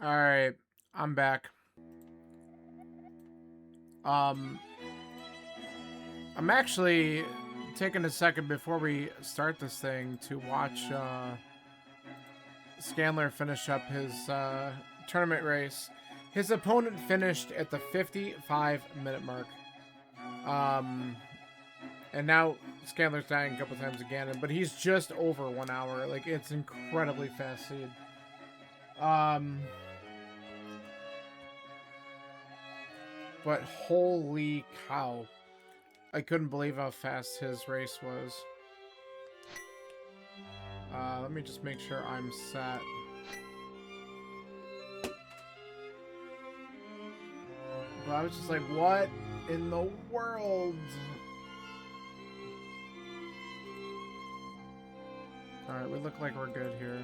All right, I'm back. Um, I'm actually taking a second before we start this thing to watch Scanler finish up his tournament race. His opponent finished at the 55-minute mark. Um, and now Scanler's dying a couple times again, but he's just over 1 hour. Like, it's incredibly fast seed. Um, but holy cow. I couldn't believe how fast his race was. Let me just make sure I'm set. But I was just like, what in the world? Alright, we look like we're good here.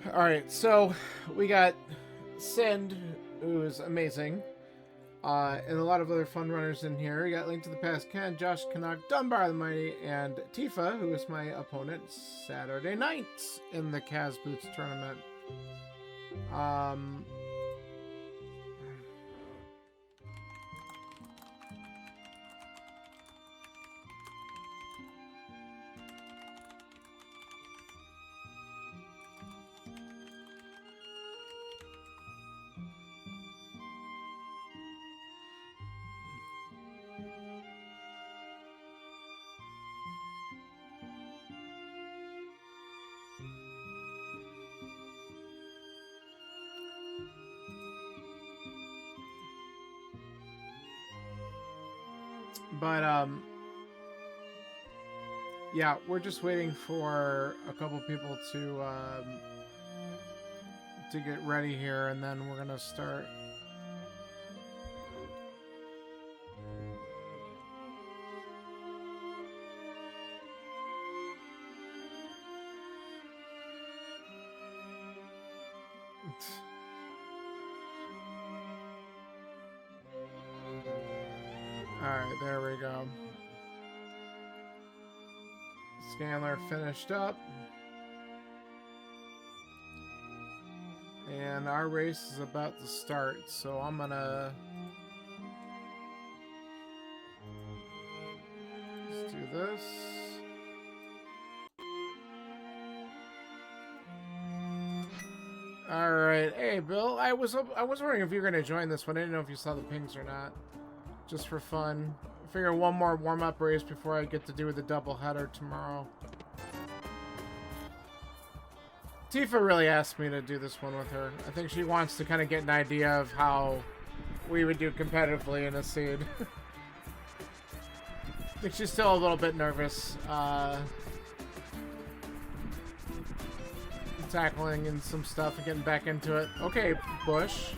Alright, so we got Sind, who's amazing, and a lot of other fun runners in here. We got Link to the Past Ken, Josh Canuck, Dunbar the Mighty, and Tifa, who is my opponent Saturday night in the Kaz Boots tournament. But yeah, we're just waiting for a couple people to get ready here, and then we're gonna start. Alright, there we go. Scanler finished up. And our race is about to start, so I'm gonna just do this. Alright, hey Bill, I was wondering if you were gonna join this one. I didn't know if you saw the pings or not. Just for fun. I figure one more warm-up race before I get to do the doubleheader tomorrow. Tifa really asked me to do this one with her. I think she wants to kind of get an idea of how we would do competitively in a seed. I think she's still a little bit nervous. Tackling and some stuff and getting back into it. Okay, Bush.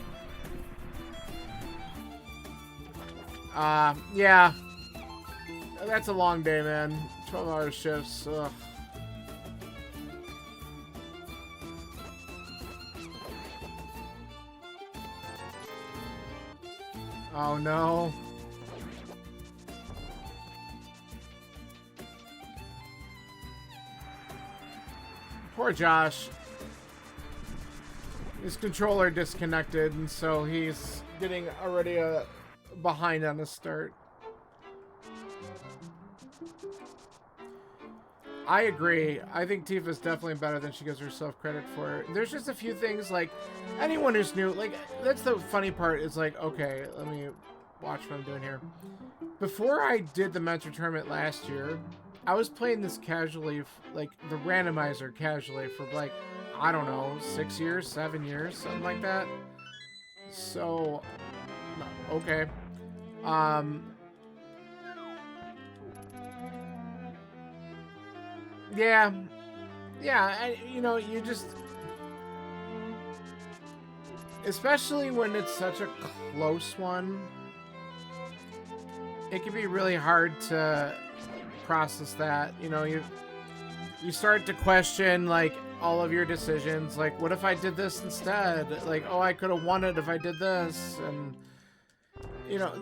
Yeah. That's a long day, man. 12-hour shifts. Ugh. Oh, no. Poor Josh. His controller disconnected, and so he's getting already behind on the start. I agree. I think Tifa's definitely better than she gives herself credit for. There's just a few things, like, anyone who's new, like, that's the funny part, is like, okay, let me watch what I'm doing here. Before I did the Mentor Tournament last year, I was playing this casually, like, the randomizer casually for, like, I don't know, 6 years, 7 years, something like that. So, okay. Yeah, you know, you just, especially when it's such a close one, it can be really hard to process that. You know, you start to question, like, all of your decisions. Like, what if I did this instead? Like, oh, I could have won it if I did this. And, you know,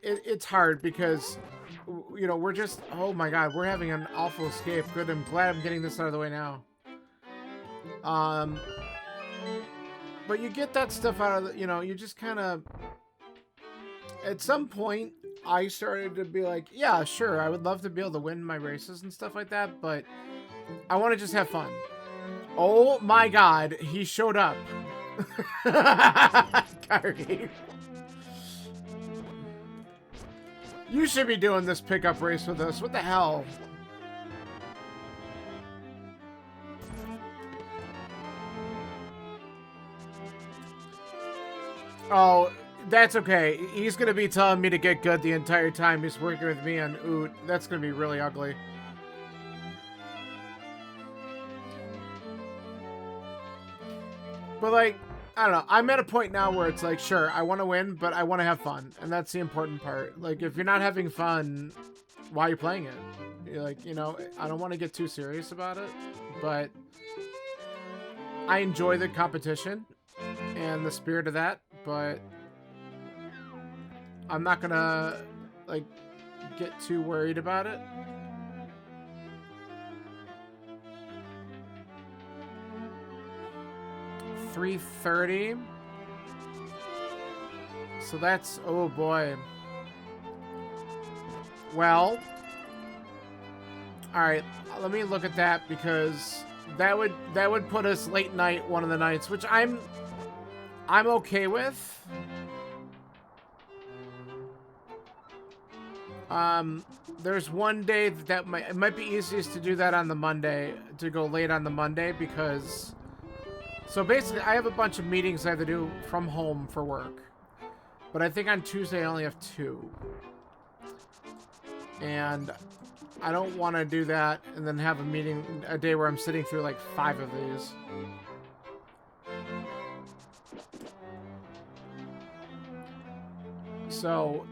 it's hard because, you know, we're just, oh my god, we're having an awful escape. Good, I'm glad I'm getting this out of the way now. But you get that stuff out of the, you know, you just kind of, at some point, I started to be like, yeah, sure, I would love to be able to win my races and stuff like that, but I want to just have fun. Oh my god, he showed up. Kyrie. You should be doing this pickup race with us. What the hell? Oh, that's okay. He's gonna be telling me to get good the entire time he's working with me on Oot. That's gonna be really ugly. But, like, I don't know. I'm at a point now where it's like, sure, I want to win, but I want to have fun. And that's the important part. Like, if you're not having fun, why are you playing it? You're like, you know, I don't want to get too serious about it, but I enjoy the competition and the spirit of that, but I'm not gonna, like, get too worried about it. $330. So that's, oh boy. Well, all right, let me look at that, because that would put us late night one of the nights, which I'm okay with. There's one day that it might be easiest to do that on the Monday, to go late on the Monday, because so basically I have a bunch of meetings I have to do from home for work. But I think on Tuesday I only have 2. And I don't want to do that and then have a day where I'm sitting through like 5 of these. So,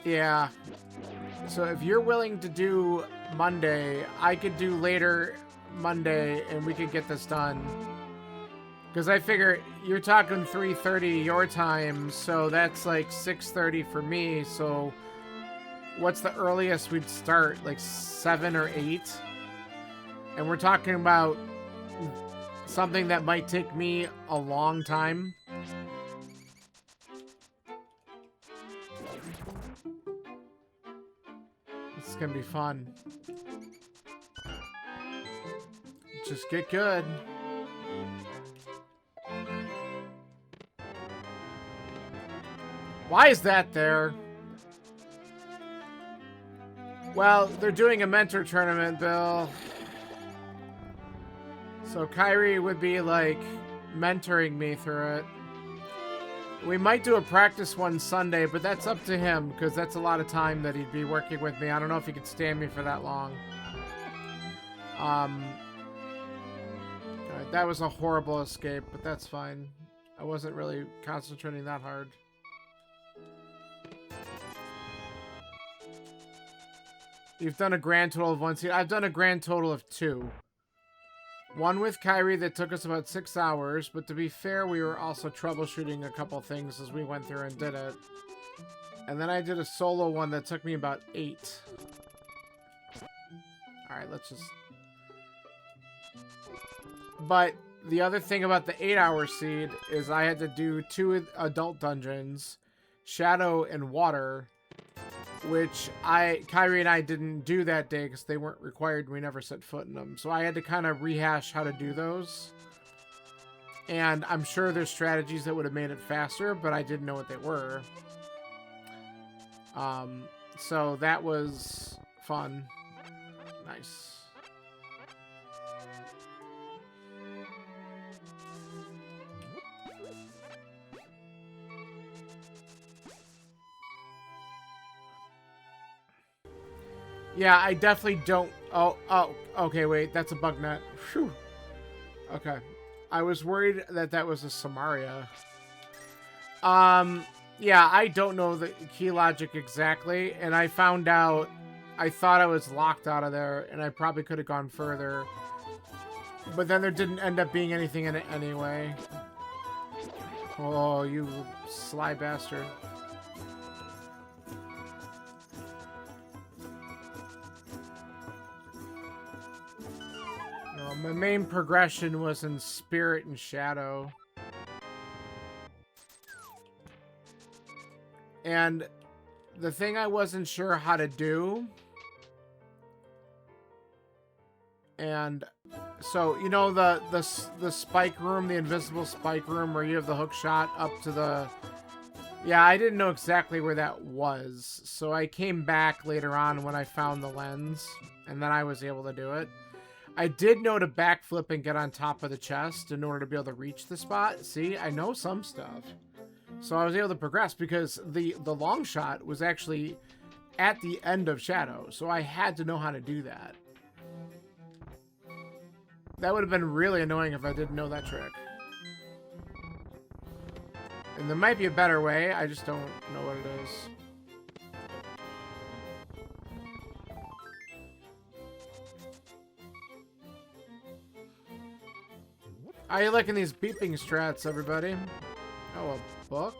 yeah. So if you're willing to do Monday, I could do later Monday and we could get this done. Because I figure you're talking 3:30 your time, so that's like 6:30 for me. So what's the earliest we'd start? Like 7 or 8? And we're talking about something that might take me a long time. It's gonna be fun. Just get good. Why is that there? Well, they're doing a mentor tournament, Bill. So Kyrie would be, like, mentoring me through it. We might do a practice one Sunday, but that's up to him, because that's a lot of time that he'd be working with me. I don't know if he could stand me for that long. That was a horrible escape, but that's fine. I wasn't really concentrating that hard. You've done a grand total of 1 seed. I've done a grand total of 2. One with Kyrie that took us about 6 hours, but to be fair, we were also troubleshooting a couple things as we went through and did it. And then I did a solo one that took me about 8. Alright, let's just... But the other thing about the 8-hour seed is I had to do 2 adult dungeons, Shadow and Water, which Kyrie and I didn't do that day because they weren't required. We never set foot in them. So I had to kind of rehash how to do those. And I'm sure there's strategies that would have made it faster, but I didn't know what they were. So that was fun. Nice. Yeah, I definitely don't... Oh, okay, wait, that's a bug net. Phew. Okay. I was worried that that was a Samaria. Yeah, I don't know the key logic exactly, and I found out I thought I was locked out of there, and I probably could have gone further. But then there didn't end up being anything in it anyway. Oh, you sly bastard. No, my main progression was in Spirit and Shadow. And the thing I wasn't sure how to do, and so, you know, the spike room, the invisible spike room where you have the hook shot up to the... Yeah, I didn't know exactly where that was. So I came back later on when I found the lens, and then I was able to do it. I did know to backflip and get on top of the chest in order to be able to reach the spot. See, I know some stuff. So I was able to progress because the long shot was actually at the end of Shadow. So I had to know how to do that. That would have been really annoying if I didn't know that trick. And there might be a better way. I just don't know what it is. How you liking these beeping strats, everybody? Oh, a book?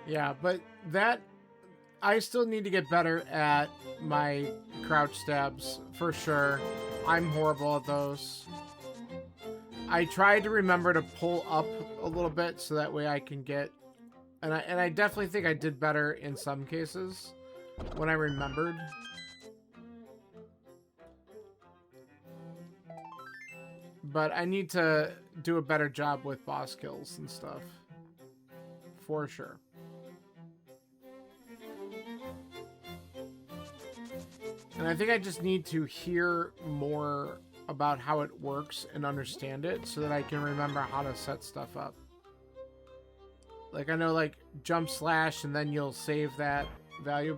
Yeah, but that... I still need to get better at my crouch stabs, for sure. I'm horrible at those. I tried to remember to pull up a little bit so that way I can get... And I definitely think I did better in some cases when I remembered. But I need to do a better job with boss kills and stuff. For sure. And I think I just need to hear more about how it works and understand it so that I can remember how to set stuff up. Like, I know, like, jump slash and then you'll save that value.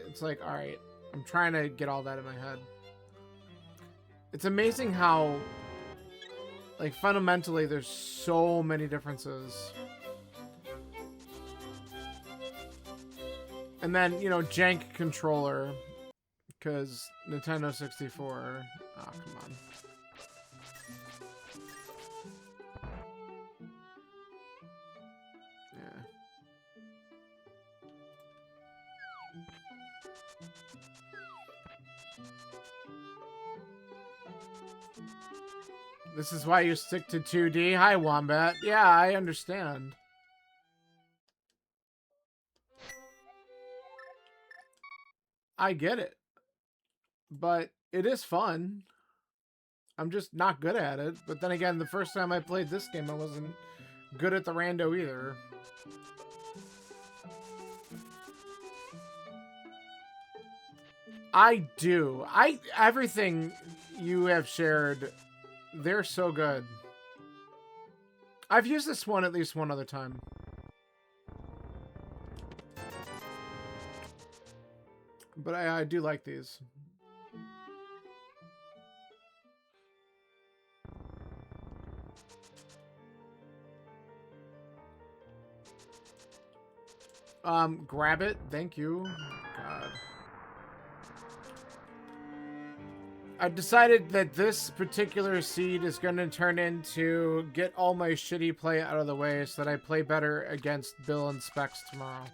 It's like, alright, I'm trying to get all that in my head. It's amazing how, like, fundamentally there's so many differences. And then, you know, jank controller. Because Nintendo 64... Oh, come on. Yeah. This is why you stick to 2D? Hi, Wombat. Yeah, I understand. I get it. But it is fun. I'm just not good at it. But then again, the first time I played this game, I wasn't good at the rando either. I do. Everything you have shared, they're so good. I've used this one at least one other time. But I do like these. Grab it. Thank you. God. I decided that this particular seed is going to turn into get all my shitty play out of the way so that I play better against Bill and Specs tomorrow.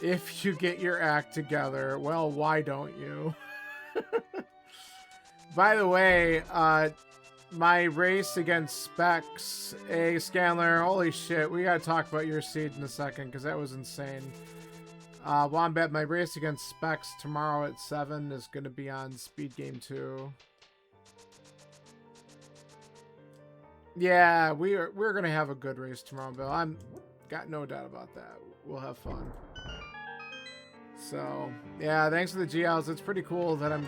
If you get your act together, well, why don't you? By the way, my race against Specs, Scanler, holy shit, we gotta talk about your seed in a second, because that was insane. Wombat, my race against Specs tomorrow at 7 is going to be on Speed Game 2. Yeah, we're going to have a good race tomorrow, Bill. I'm got no doubt about that. We'll have fun. So, yeah, thanks for the GLs. It's pretty cool that I'm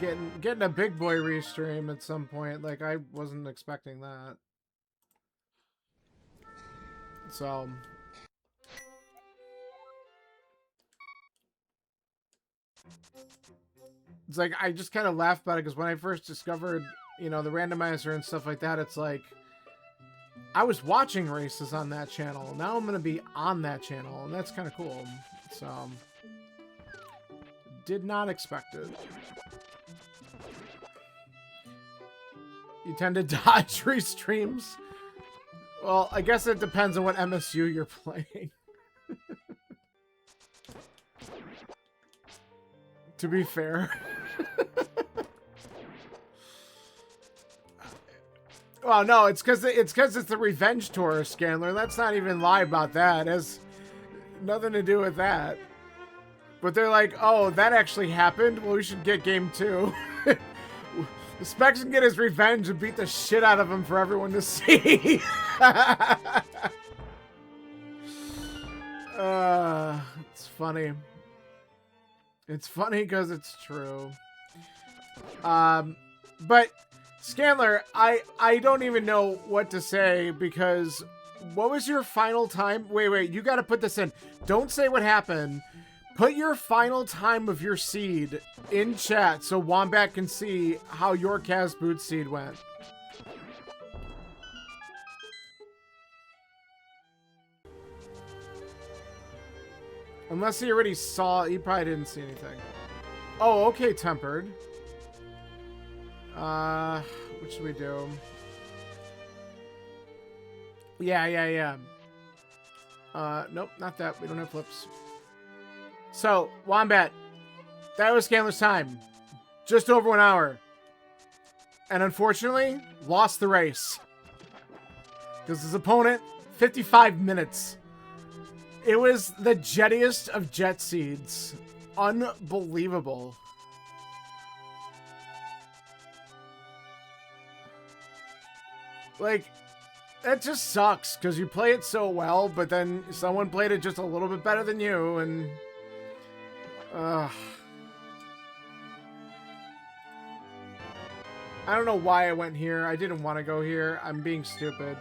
getting a big boy restream at some point. Like, I wasn't expecting that. So, it's like, I just kind of laugh about it because when I first discovered, you know, the randomizer and stuff like that, it's like, I was watching races on that channel. Now I'm going to be on that channel, and that's kind of cool. So, did not expect it. You tend to dodge restreams? Well, I guess it depends on what MSU you're playing. To be fair. Well, no, it's because it's the Revenge Tour, Scanler. Let's not even lie about that. It has nothing to do with that. But they're like, oh, that actually happened? Well, we should get game 2. Specs can get his revenge and beat the shit out of him for everyone to see. It's funny. It's funny because it's true. But Scanler, I don't even know what to say because what was your final time? Wait, you got to put this in. Don't say what happened. Put your final time of your seed in chat so Wombat can see how your Kaz Boots seed went. Unless he already saw, he probably didn't see anything. Oh, okay, Tempered. What should we do? Yeah. Nope, not that. We don't have flips. So, Wombat, that was Scanler's time. Just over 1 hour. And unfortunately, lost the race. Because his opponent, 55 minutes. It was the jettiest of jet seeds. Unbelievable. Like, that just sucks, because you play it so well, but then someone played it just a little bit better than you, and... I don't know why I went here. I didn't want to go here. I'm being stupid.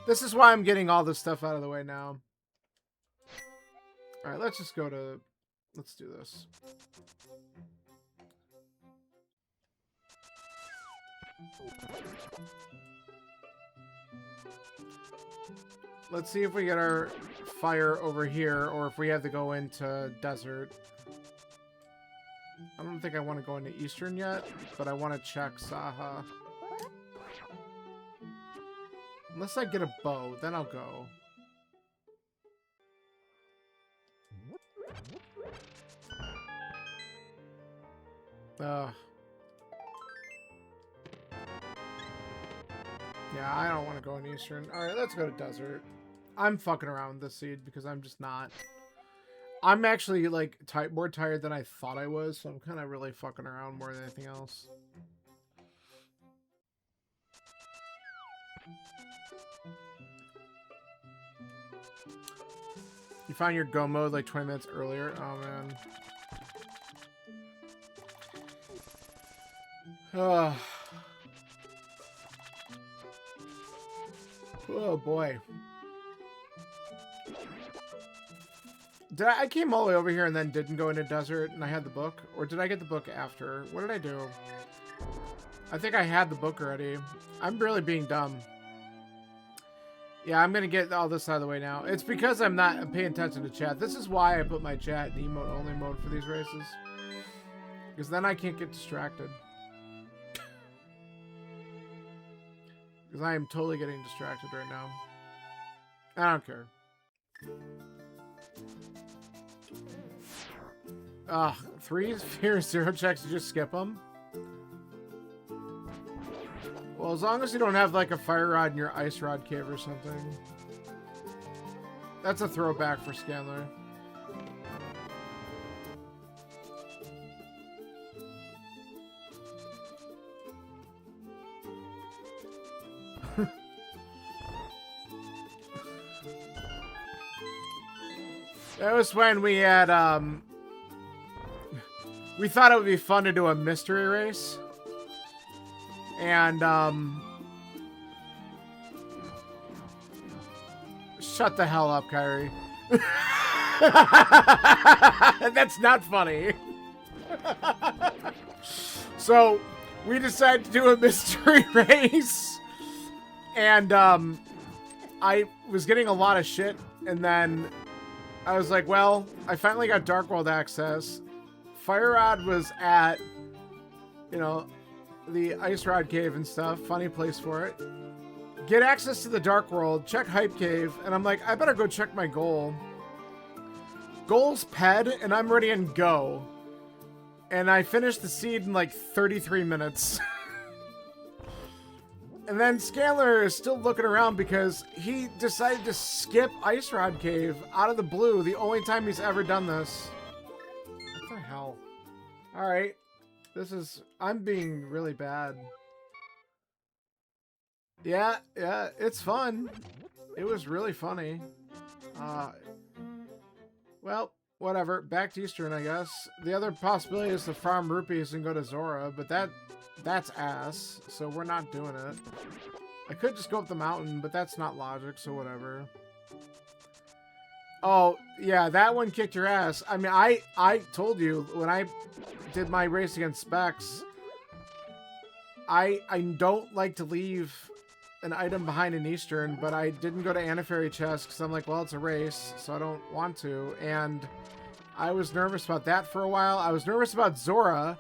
This is why I'm getting all this stuff out of the way now. Alright, let's just go to... Let's do this. Let's see if we get our fire over here, or if we have to go into desert. I don't think I want to go into Eastern yet, but I want to check Saha. Unless I get a bow, then I'll go. Yeah, I don't want to go in Eastern. Alright, let's go to desert. I'm fucking around with this seed because I'm just not. I'm actually, like, more tired than I thought I was, so I'm kind of really fucking around more than anything else. You found your go mode like 20 minutes earlier? Oh, man. Oh, boy. I came all the way over here and then didn't go into desert and I had the book? Or did I get the book after? What did I do? I think I had the book already. I'm really being dumb. Yeah, I'm going to get all this out of the way now. It's because I'm not paying attention to chat. This is why I put my chat in emote only mode for these races. Because then I can't get distracted. Because I am totally getting distracted right now. I don't care. Ugh, 3 fear 0 checks, you just skip them? Well, as long as you don't have like a fire rod in your ice rod cave or something. That's a throwback for Scanler. That was when we had, we thought it would be fun to do a mystery race. And, shut the hell up, Kyrie. That's not funny. So, we decided to do a mystery race. And, I was getting a lot of shit. And then I was like, well, I finally got Dark World access. Fire Rod was at, you know, the Ice Rod Cave and stuff. Funny place for it. Get access to the Dark World. Check Hype Cave. And I'm like, I better go check my goal. Goal's ped, and I'm ready and go. And I finished the seed in like 33 minutes. And then Scanler is still looking around because he decided to skip Ice Rod Cave out of the blue, the only time he's ever done this. What the hell? Alright. I'm being really bad. Yeah, it's fun. It was really funny. Well, whatever. Back to Eastern, I guess. The other possibility is to farm rupees and go to Zora, but that's ass, so we're not doing it. I could just go up the mountain, but that's not logic, so whatever. Oh, yeah, that one kicked your ass. I mean, I told you, when I did my race against Specs, I don't like to leave an item behind in Eastern, but I didn't go to Anafairy Chest because I'm like, well, it's a race, so I don't want to. And I was nervous about that for a while. I was nervous about Zora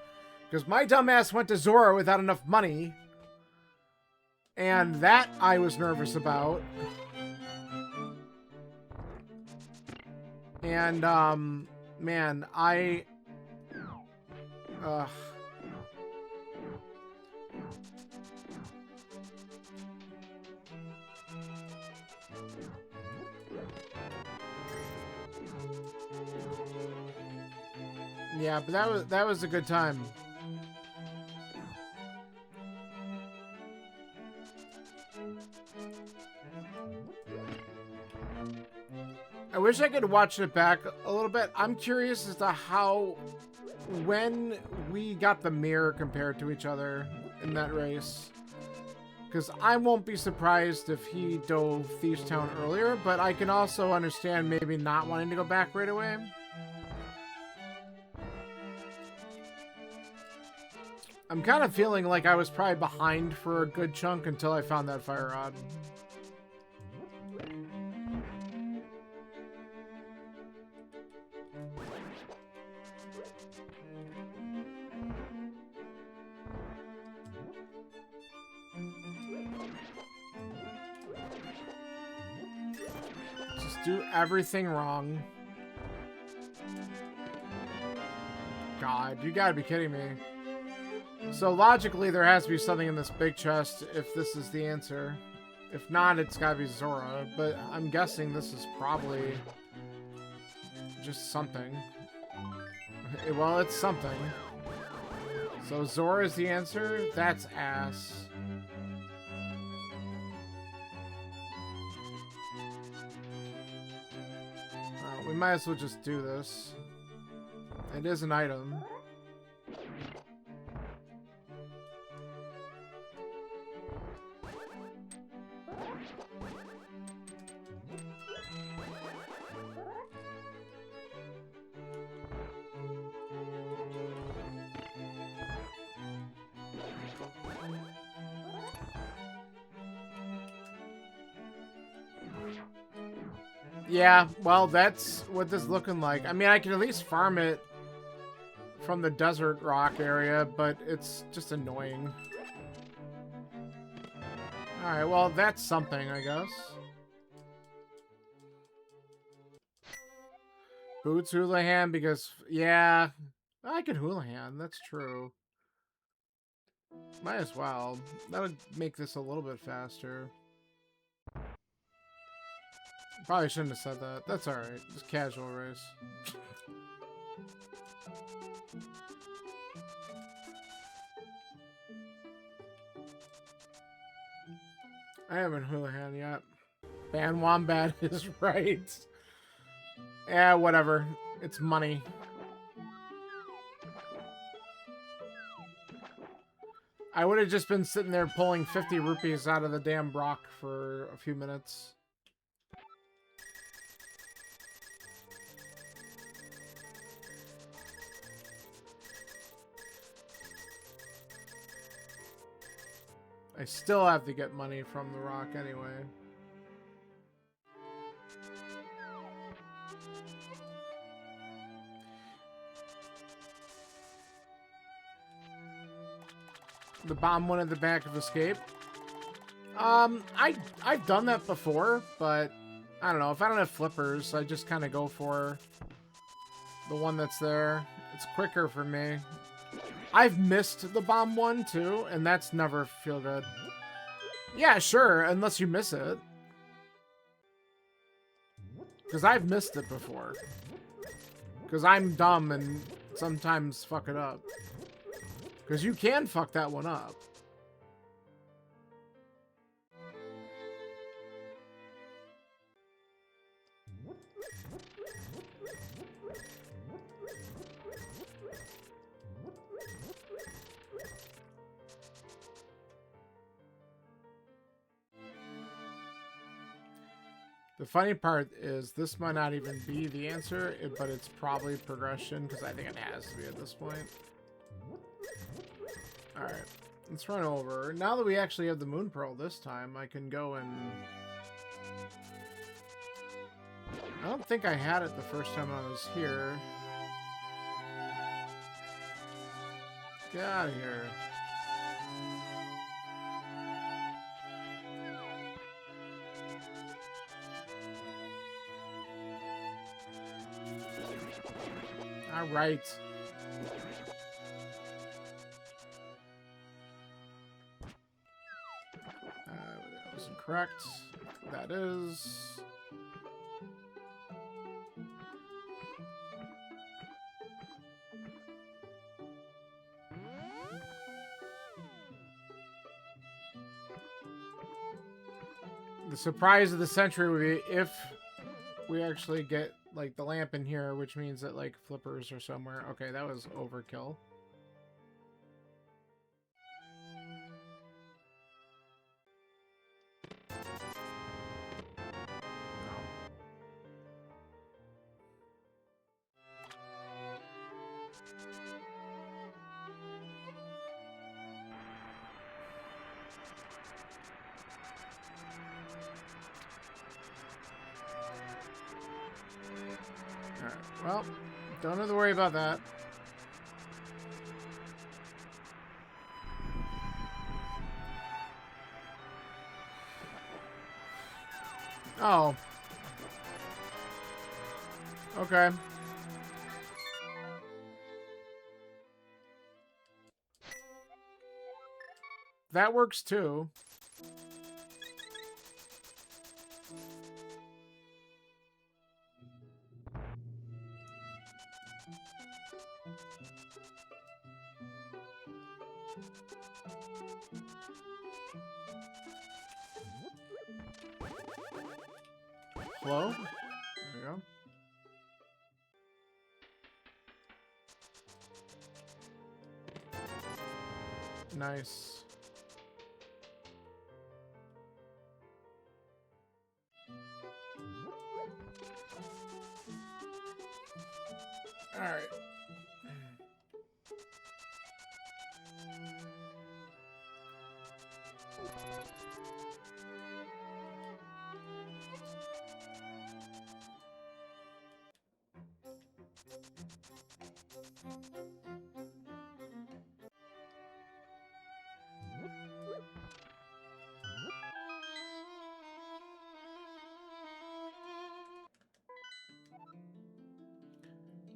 because my dumbass went to Zora without enough money. And that I was nervous about. And, man, yeah, but that was a good time. I wish I could watch it back a little bit. I'm curious as to when we got the mirror compared to each other in that race. Because I won't be surprised if he dove Thieves Town earlier, but I can also understand maybe not wanting to go back right away. I'm kind of feeling like I was probably behind for a good chunk until I found that Fire Rod. Just do everything wrong. God, you gotta be kidding me. So logically, there has to be something in this big chest if this is the answer. If not, it's gotta be Zora. But I'm guessing this is probably just something. Well, it's something. So Zora is the answer? That's ass. We might as well just do this. It is an item. Yeah, well, that's what this is looking like. I mean, I can at least farm it from the desert rock area, but it's just annoying. Alright, well, that's something, I guess. Boots Houlihan, because, yeah, I could Houlihan, that's true. Might as well. That would make this a little bit faster. Probably shouldn't have said that. That's alright. Just casual race. I haven't Houlihan yet. Ban Wombat is right. Yeah, whatever. It's money. I would have just been sitting there pulling 50 rupees out of the damn Brock for a few minutes. I still have to get money from the Rock anyway. The bomb one at the back of Escape. I've done that before, but I don't know. If I don't have flippers, I just kind of go for the one that's there. It's quicker for me. I've missed the bomb one too, and that's never feel good. Yeah, sure, unless you miss it. Because I've missed it before. Because I'm dumb and sometimes fuck it up. Because you can fuck that one up. The funny part is this might not even be the answer, but it's probably progression, because I think it has to be at this point. Alright, let's run over. Now that we actually have the Moon Pearl this time, I can go and... I don't think I had it the first time I was here. Get out of here. Alright. That was incorrect. That is... The surprise of the century would be if we actually get, like, the lamp in here, which means that, like, flippers are somewhere. Okay, that was overkill. Well, don't have to worry about that. Oh. Okay. That works too. Hello? There we go. Nice. All right.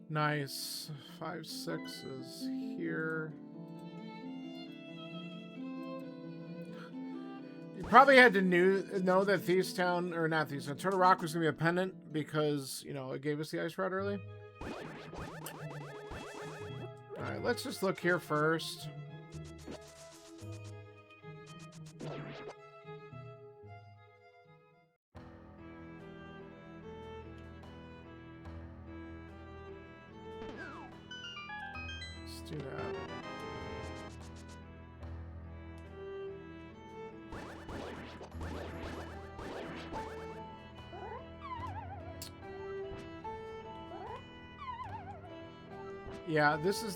Nice. 5, 6 is here. You probably had to know that Thieves Town, or not Thieves Town, Turtle Rock was going to be a pendant because, you know, it gave us the ice rod early. Alright, let's just look here first. do that. Yeah, this is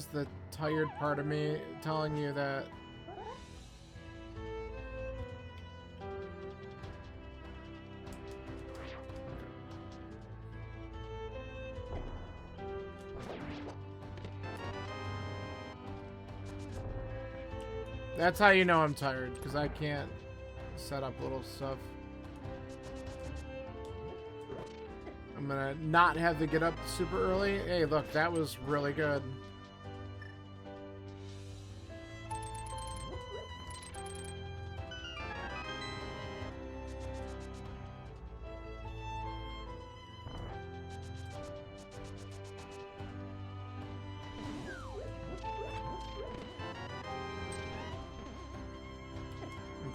the tired part of me telling you that that's how you know I'm tired, because I can't set up little stuff. I'm gonna not have to get up super early. Hey, look, that was really good.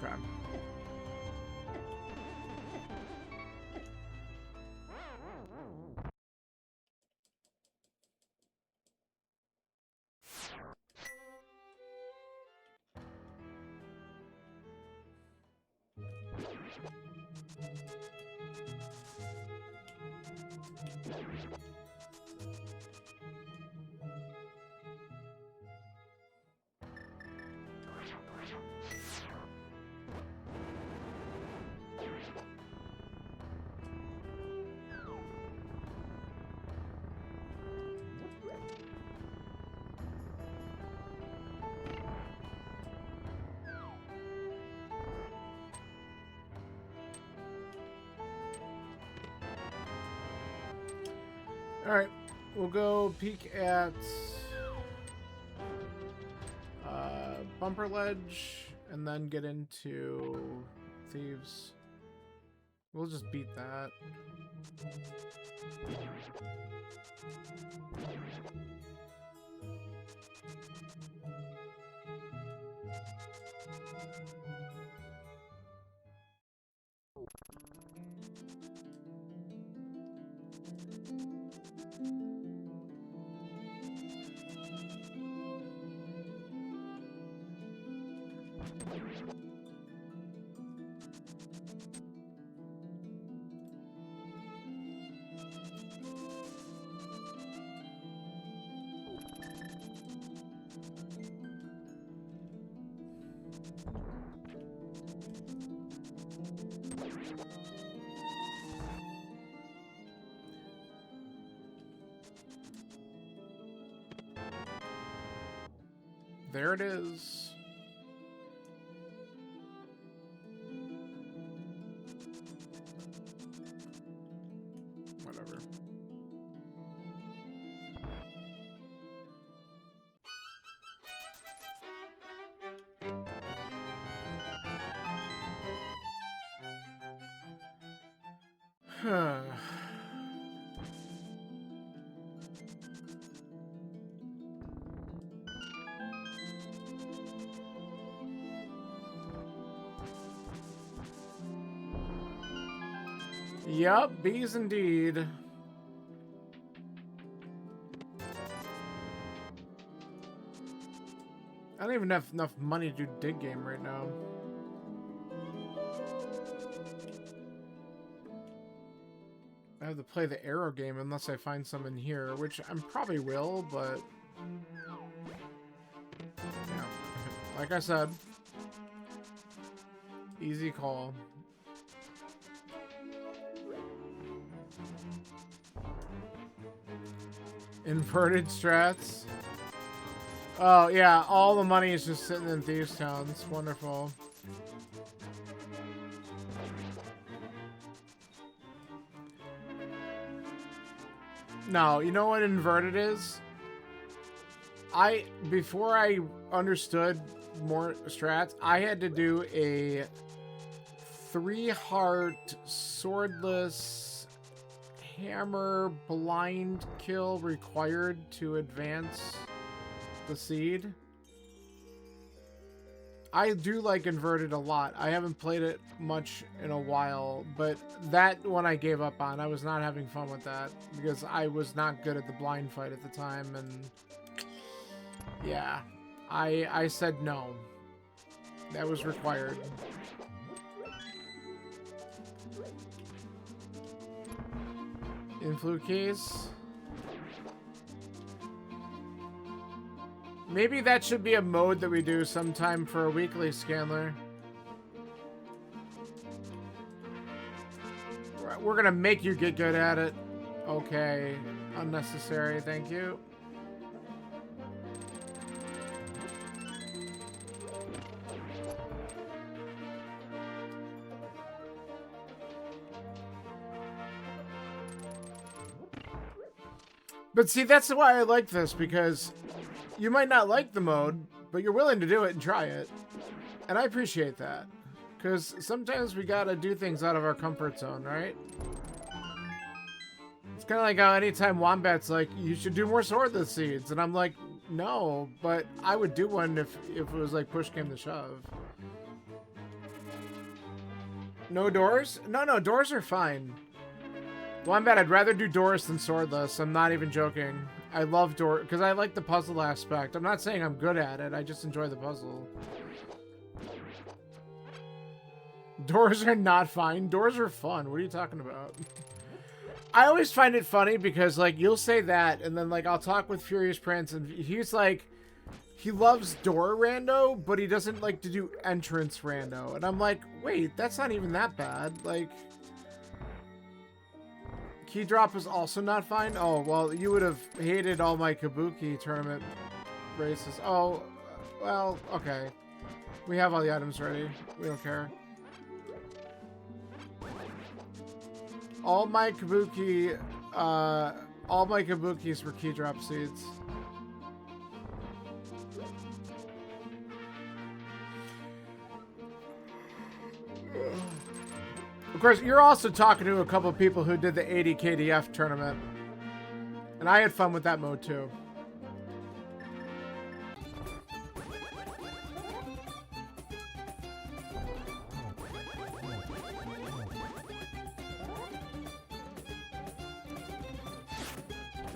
Okay. Alright, we'll go peek at Bumper Ledge and then get into Thieves. We'll just beat that. There it is. Whatever. Huh. Yup, bees indeed. I don't even have enough money to do dig game right now. I have to play the arrow game unless I find some in here, which I probably will, but yeah. Like I said, easy call. Inverted strats. Oh yeah, all the money is just sitting in Thieves Town. It's wonderful. No, you know what inverted is? Before I understood more strats, I had to do a 3-heart swordless hammer blind kill required to advance the seed. I do like inverted a lot. I haven't played it much in a while, but that one I gave up on. I was not having fun with that because I was not good at the blind fight at the time, and Yeah. I said no. That was required. Influ keys. Maybe that should be a mode that we do sometime for a weekly Scanner. We're gonna make you get good at it. Okay. Unnecessary, thank you. But see, that's why I like this, because you might not like the mode, but you're willing to do it and try it. And I appreciate that. Because sometimes we gotta do things out of our comfort zone, right? It's kind of like how anytime Wombat's like, you should do more Swordless Seeds. And I'm like, no, but I would do one if it was like push came to shove. No doors? No, doors are fine. Wombat, I'd rather do doors than Swordless. I'm not even joking. I love door because I like the puzzle aspect. I'm not saying I'm good at it. I just enjoy the puzzle. Doors are not fine. Doors are fun. What are you talking about? I always find it funny because, like, you'll say that, and then, like, I'll talk with Furious Prince, and he's like, he loves door rando, but he doesn't like to do entrance rando. And I'm like, wait, that's not even that bad. Like, key drop is also not fine? Oh, well, you would have hated all my Kabuki tournament races. Oh, well, okay. We have all the items ready. We don't care. All my Kabukis were key drop seeds. Of course, you're also talking to a couple of people who did the 80 KDF tournament. And I had fun with that mode too.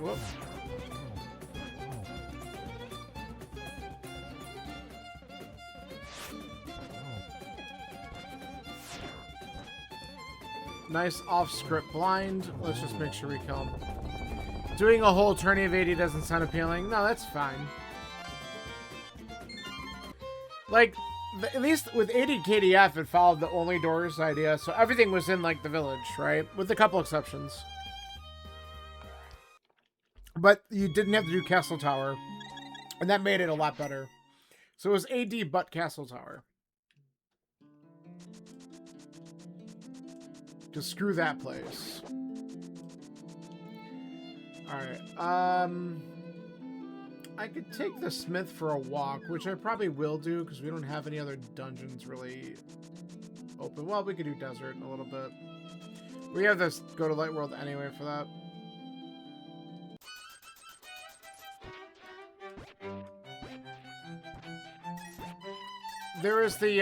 Whoops. Nice off-script blind. Let's just make sure we kill him. Doing a whole tourney of 80 doesn't sound appealing. No, that's fine. Like, at least with 80 KDF, it followed the only doors idea, so everything was in, like, the village, right? With a couple exceptions. But you didn't have to do Castle Tower, and that made it a lot better. So it was AD but Castle Tower. Just screw that place. Alright, I could take the Smith for a walk, which I probably will do, because we don't have any other dungeons really open. Well, we could do Desert in a little bit. We have this Go to Light World anyway for that. There is the,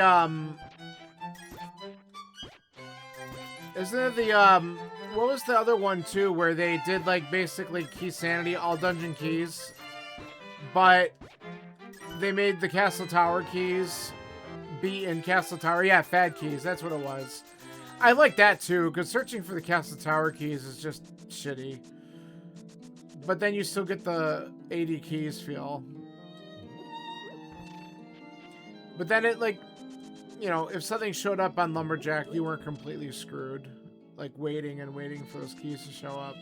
isn't it the, what was the other one, too, where they did, like, basically Key Sanity, all dungeon keys, but they made the Castle Tower keys be in Castle Tower. Yeah, Fad keys, that's what it was. I like that, too, because searching for the Castle Tower keys is just shitty. But then you still get the 80 keys feel. But then it, like, you know, if something showed up on Lumberjack, you weren't completely screwed. Like, waiting and waiting for those keys to show up.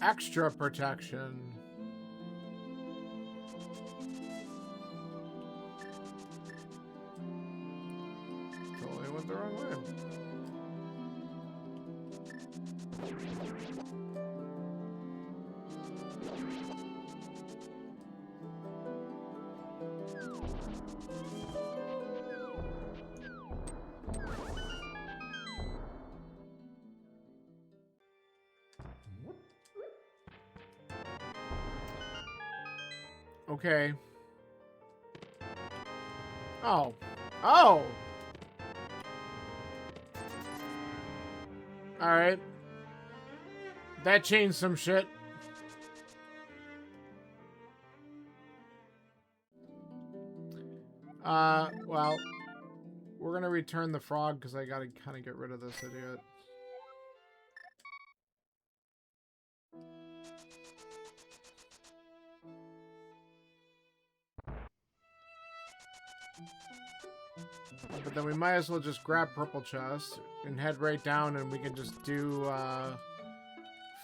Extra protection. Totally went the wrong way. Okay. Oh. Oh! Alright. That changed some shit. Well, we're gonna return the frog because I gotta kind of get rid of this idiot. But then we might as well just grab purple chest and head right down, and we can just do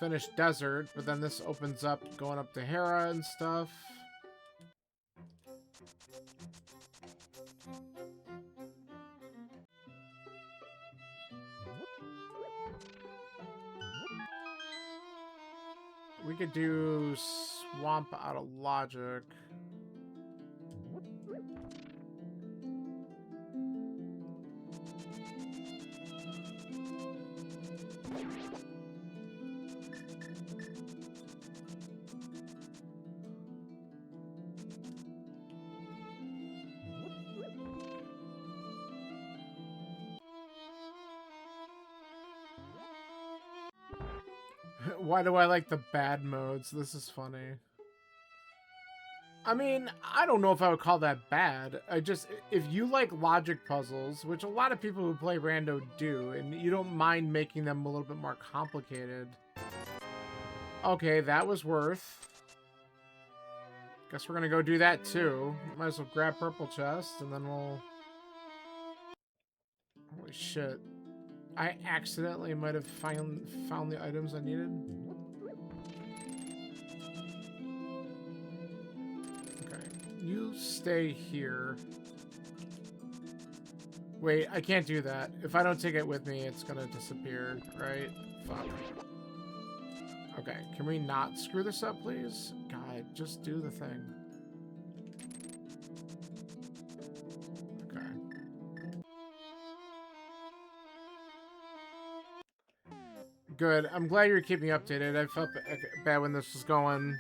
finish desert. But then this opens up going up to Hera and stuff. We could do swamp out of logic. Why do I like the bad modes? This is funny. I mean, I don't know if I would call that bad. If you like logic puzzles, which a lot of people who play Rando do, and you don't mind making them a little bit more complicated. Okay, that was worth. Guess we're gonna go do that too. Might as well grab purple chest, and then we'll... Holy shit. I accidentally might have found the items I needed. Okay, you stay here. Wait, I can't do that. If I don't take it with me, it's gonna disappear, right? Fuck. Okay, can we not screw this up, please? God, just do the thing. Good. I'm glad you're keeping me updated. I felt bad when this was going.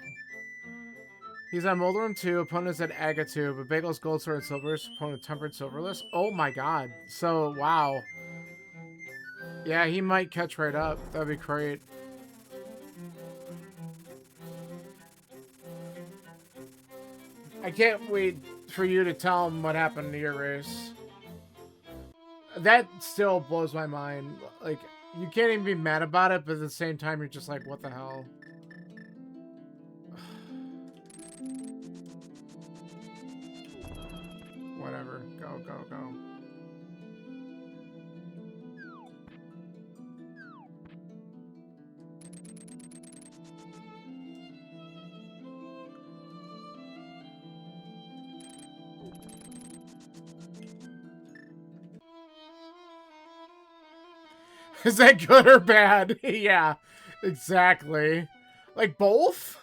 He's on Moldorum 2, opponent's at Aga 2, but Bagel's Gold Sword and Silverless, opponent Tempered Silverless. Oh my god. So, wow. Yeah, he might catch right up. That'd be great. I can't wait for you to tell him what happened to your race. That still blows my mind. Like, you can't even be mad about it, but at the same time, you're just like, what the hell? Whatever. Go, go, go. Is that good or bad? Yeah, exactly. Like both?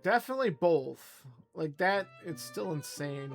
Definitely both. Like that, it's still insane.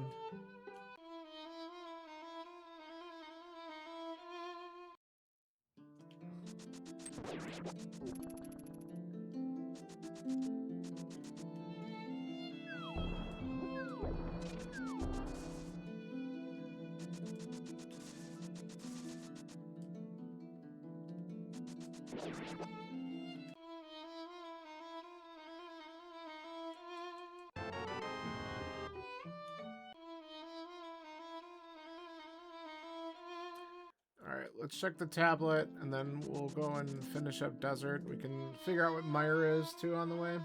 Alright, let's check the tablet, and then we'll go and finish up Desert. We can figure out what Myra is, too, on the way.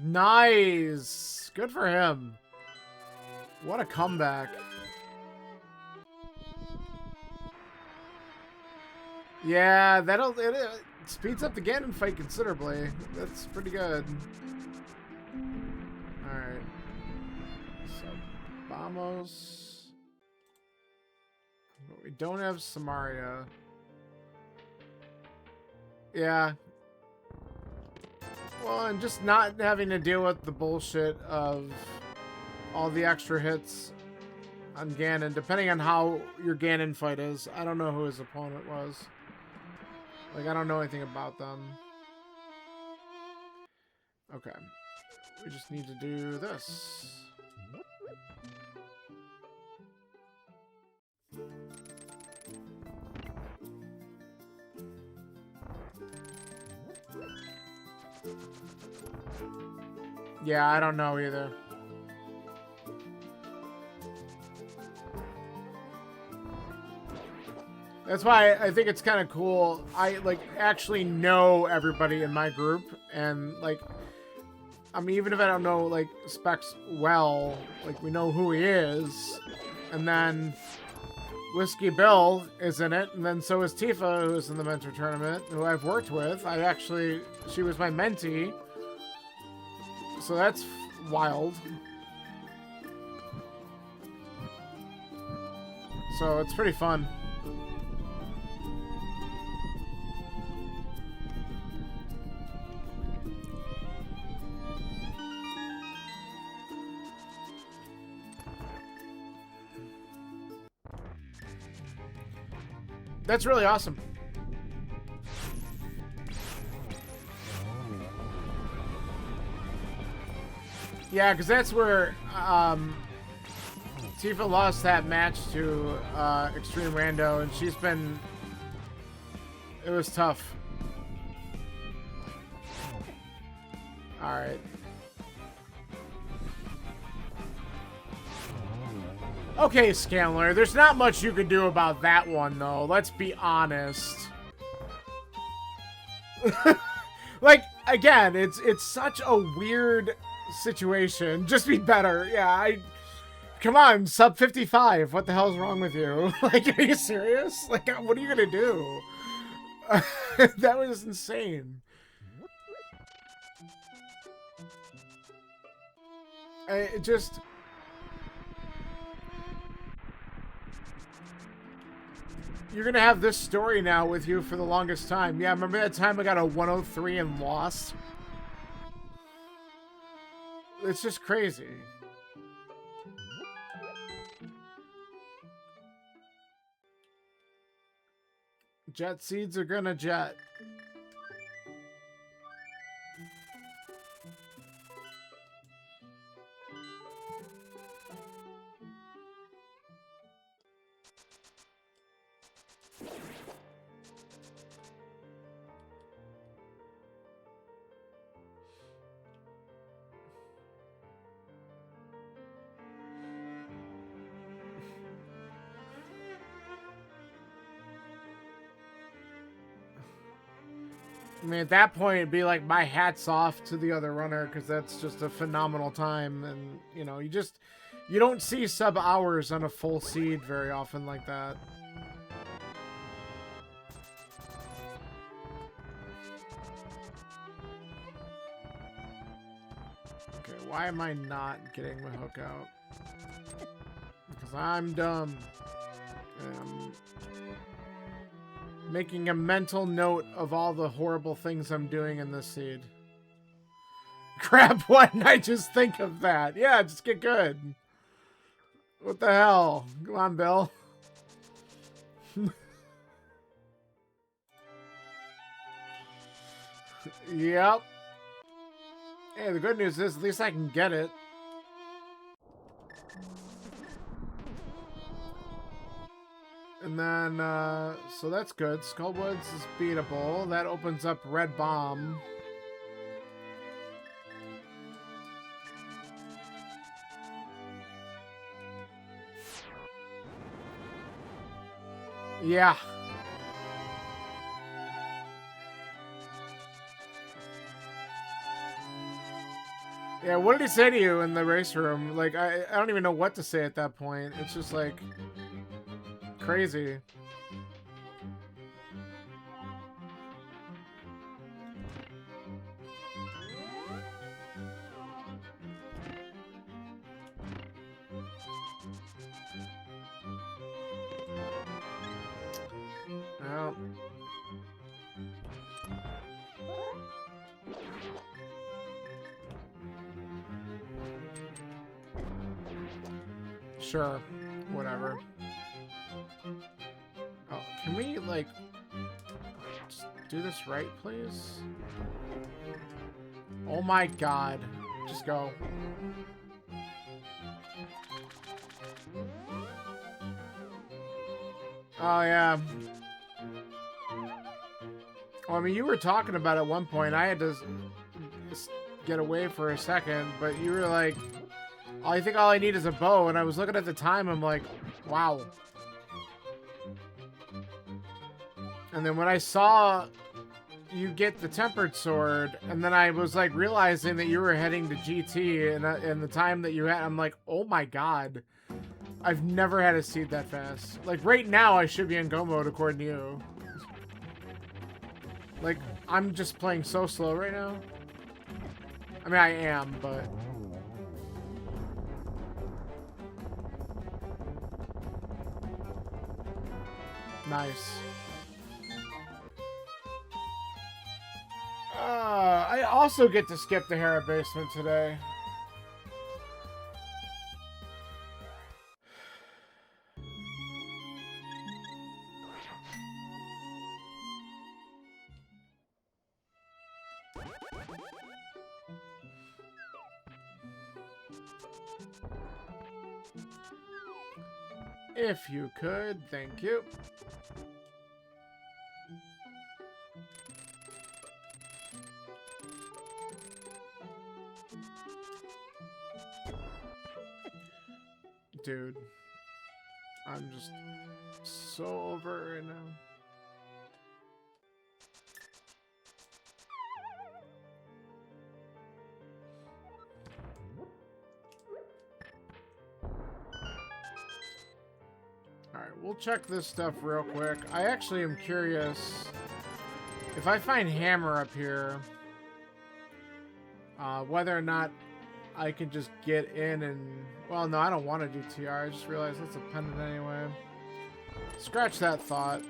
Nice! Good for him. What a comeback. Yeah, it speeds up the Ganon fight considerably. That's pretty good. Alright. So, Vamos. But we don't have Samaria. Yeah. Well, and just not having to deal with the bullshit of all the extra hits on Ganon, depending on how your Ganon fight is. I don't know who his opponent was. Like, I don't know anything about them. Okay. We just need to do this. Yeah, I don't know either. That's why I think it's kind of cool. I like actually know everybody in my group, and like, I mean, even if I don't know like Specs well, like we know who he is, and then Whiskey Bill is in it, and then so is Tifa, who's in the mentor tournament, who I've worked with. She was my mentee, so that's wild. So it's pretty fun. That's really awesome. Yeah, because that's where Tifa lost that match to Extreme Rando, and she's been... It was tough. Alright. Okay, Scanler, there's not much you can do about that one, though. Let's be honest. Like, again, it's such a weird situation. Just be better. Yeah, Come on, sub 55. What the hell's wrong with you? Like, are you serious? Like, what are you gonna do? That was insane. It just... You're gonna have this story now with you for the longest time. Yeah, remember that time I got a 103 and lost? It's just crazy. Jet seeds are gonna jet. I mean, at that point, it'd be like my hat's off to the other runner, because that's just a phenomenal time. And, you know, you don't see sub hours on a full seed very often like that. Okay, why am I not getting my hook out? Because I'm dumb. And I'm making a mental note of all the horrible things I'm doing in this seed. Crap, why didn't I just think of that? Yeah, just get good. What the hell? Come on, Bill. Yep. Hey, the good news is at least I can get it. And then, so that's good. Skullwoods is beatable. That opens up Red Bomb. Yeah. Yeah, what did he say to you in the race room? Like, I don't even know what to say at that point. It's just like... crazy. Well, Sure. Whatever. Oh, can we, like, just do this right, please? Oh my god. Just go. Oh, yeah. Well, I mean, you were talking about at one point. I had to get away for a second, but you were like, I think all I need is a bow. And I was looking at the time. I'm like, wow. And then when I saw you get the tempered sword, and then I was like realizing that you were heading to GT, and the time that you had, I'm like, oh my god. I've never had a seed that fast. Like, right now, I should be in go mode, according to you. Like, I'm just playing so slow right now. I mean, I am, but... Nice. I also get to skip the Hera basement today. If you could, thank you. Dude, I'm just so over it right now. Alright, we'll check this stuff real quick. I actually am curious if I find hammer up here, whether or not I can just get in and... Well, no, I don't want to do TR. I just realized that's a pendant anyway. Scratch that thought.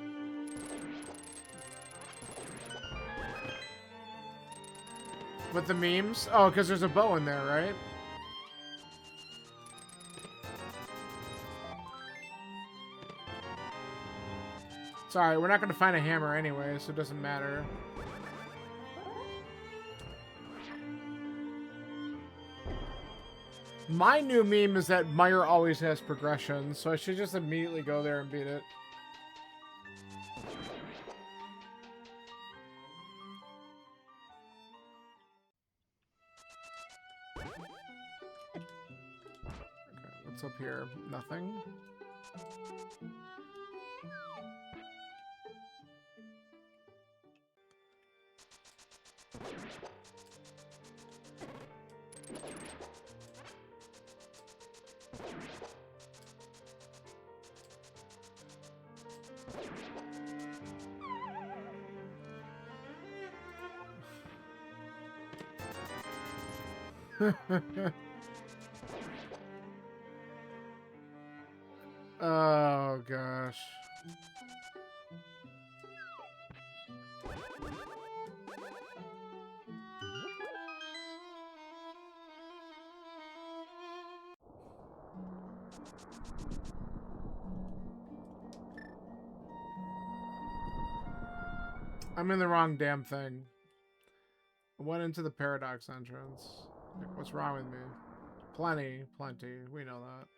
With the memes? Oh, because there's a bow in there, right? Sorry, we're not going to find a hammer anyway, so it doesn't matter. My new meme is that Meyer always has progression, so I should just immediately go there and beat it. Okay, what's up here? Nothing. Oh gosh. I'm in the wrong damn thing. I went into the paradox entrance. What's wrong with me? Plenty. We know that.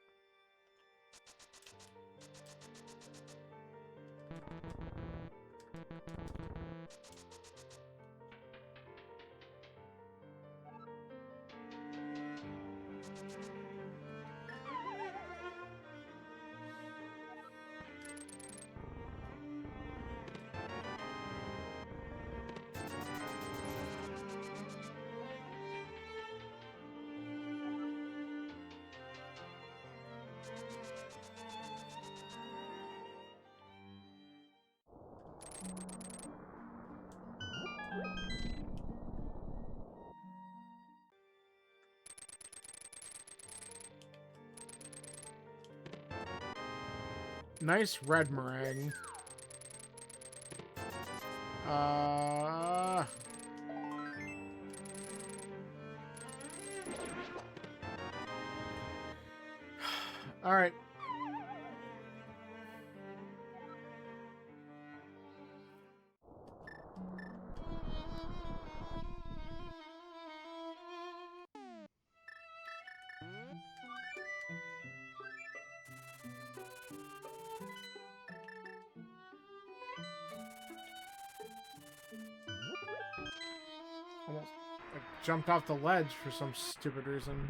Nice red meringue. All right. Almost like jumped off the ledge for some stupid reason.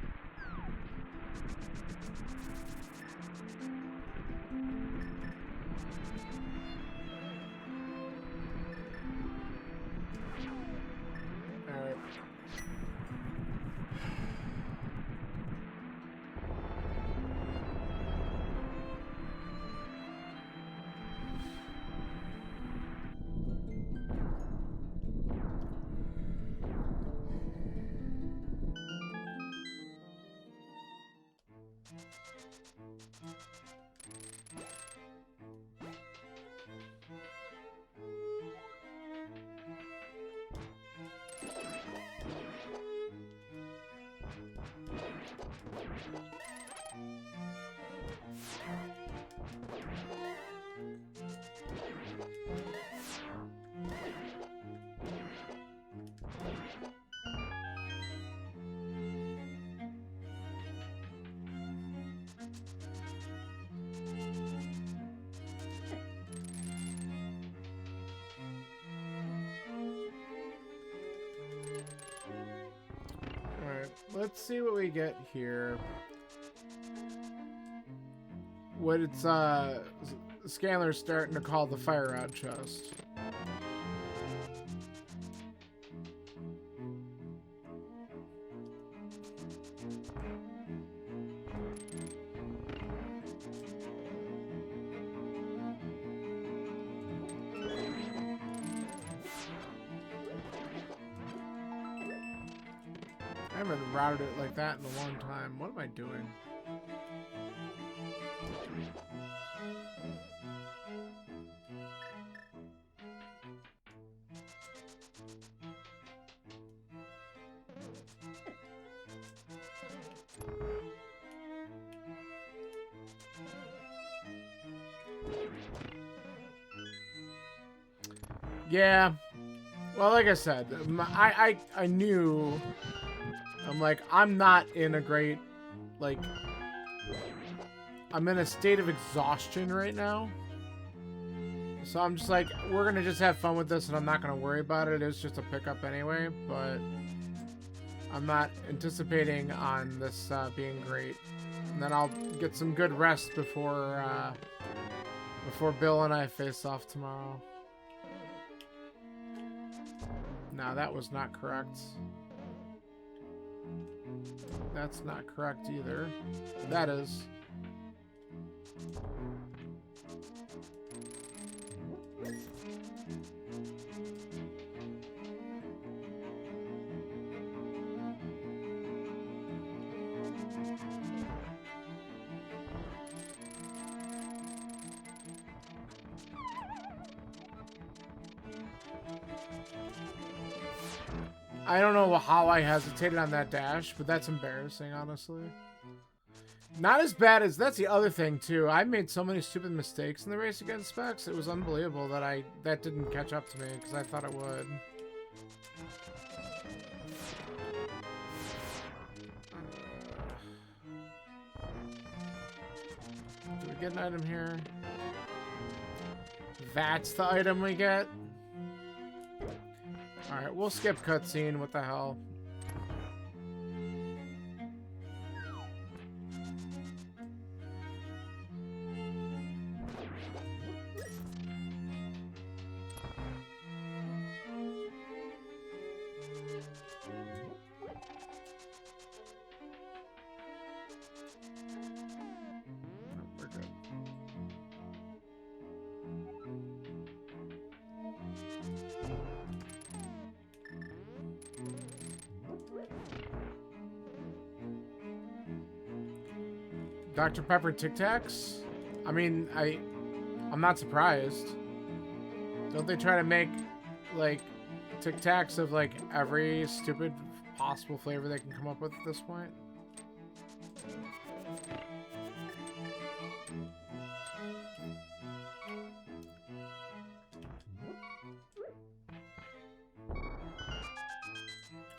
Alright. Let's see what we get here. What it's Scanner's starting to call the fire rod chest. I haven't routed it like that in a long time. What am I doing? Yeah. Well, like I said, I knew. I'm like, I'm not in a great, like, I'm in a state of exhaustion right now. So I'm just like, we're going to just have fun with this and I'm not going to worry about it. It's just a pickup anyway, but I'm not anticipating on this being great. And then I'll get some good rest before Bill and I face off tomorrow. No, that was not correct. That's not correct either. That is. I don't know how I hesitated on that dash, but that's embarrassing, honestly. Not as bad as... That's the other thing, too. I made so many stupid mistakes in the race against Specs. It was unbelievable that that didn't catch up to me, because I thought it would. Do we get an item here? That's the item we get? Alright, we'll skip cutscene. What the hell? We're good. Dr. Pepper Tic Tacs? I mean, I'm not surprised. Don't they try to make, like, Tic Tacs of, like, every stupid possible flavor they can come up with at this point?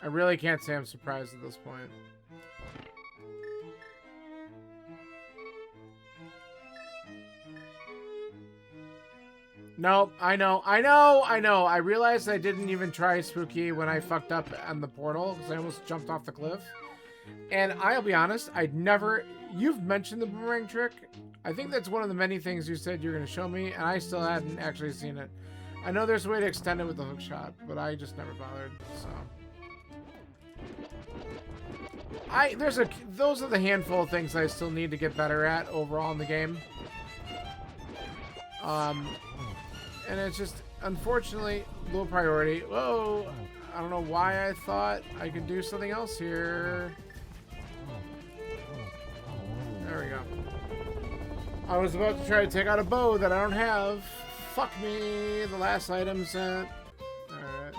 I really can't say I'm surprised at this point. No, I know. I realized I didn't even try Spooky when I fucked up on the portal because I almost jumped off the cliff. And I'll be honest, you've mentioned the boomerang trick. I think that's one of the many things you said you're going to show me, and I still hadn't actually seen it. I know there's a way to extend it with the hook shot, but I just never bothered, so. Those are the handful of things I still need to get better at overall in the game. And it's just, unfortunately, low priority. Whoa! I don't know why I thought I could do something else here. There we go. I was about to try to take out a bow that I don't have. Fuck me. The last item sent. Alright.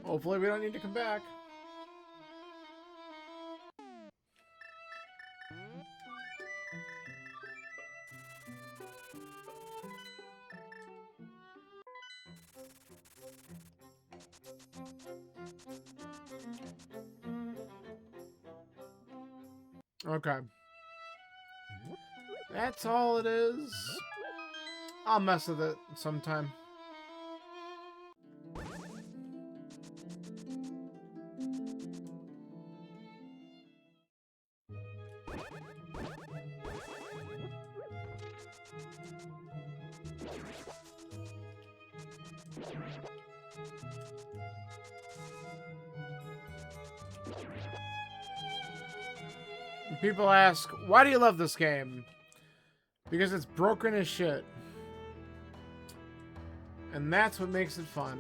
Hopefully we don't need to come back. Okay. That's all it is. I'll mess with it sometime. People ask, why do you love this game? Because it's broken as shit. And that's what makes it fun.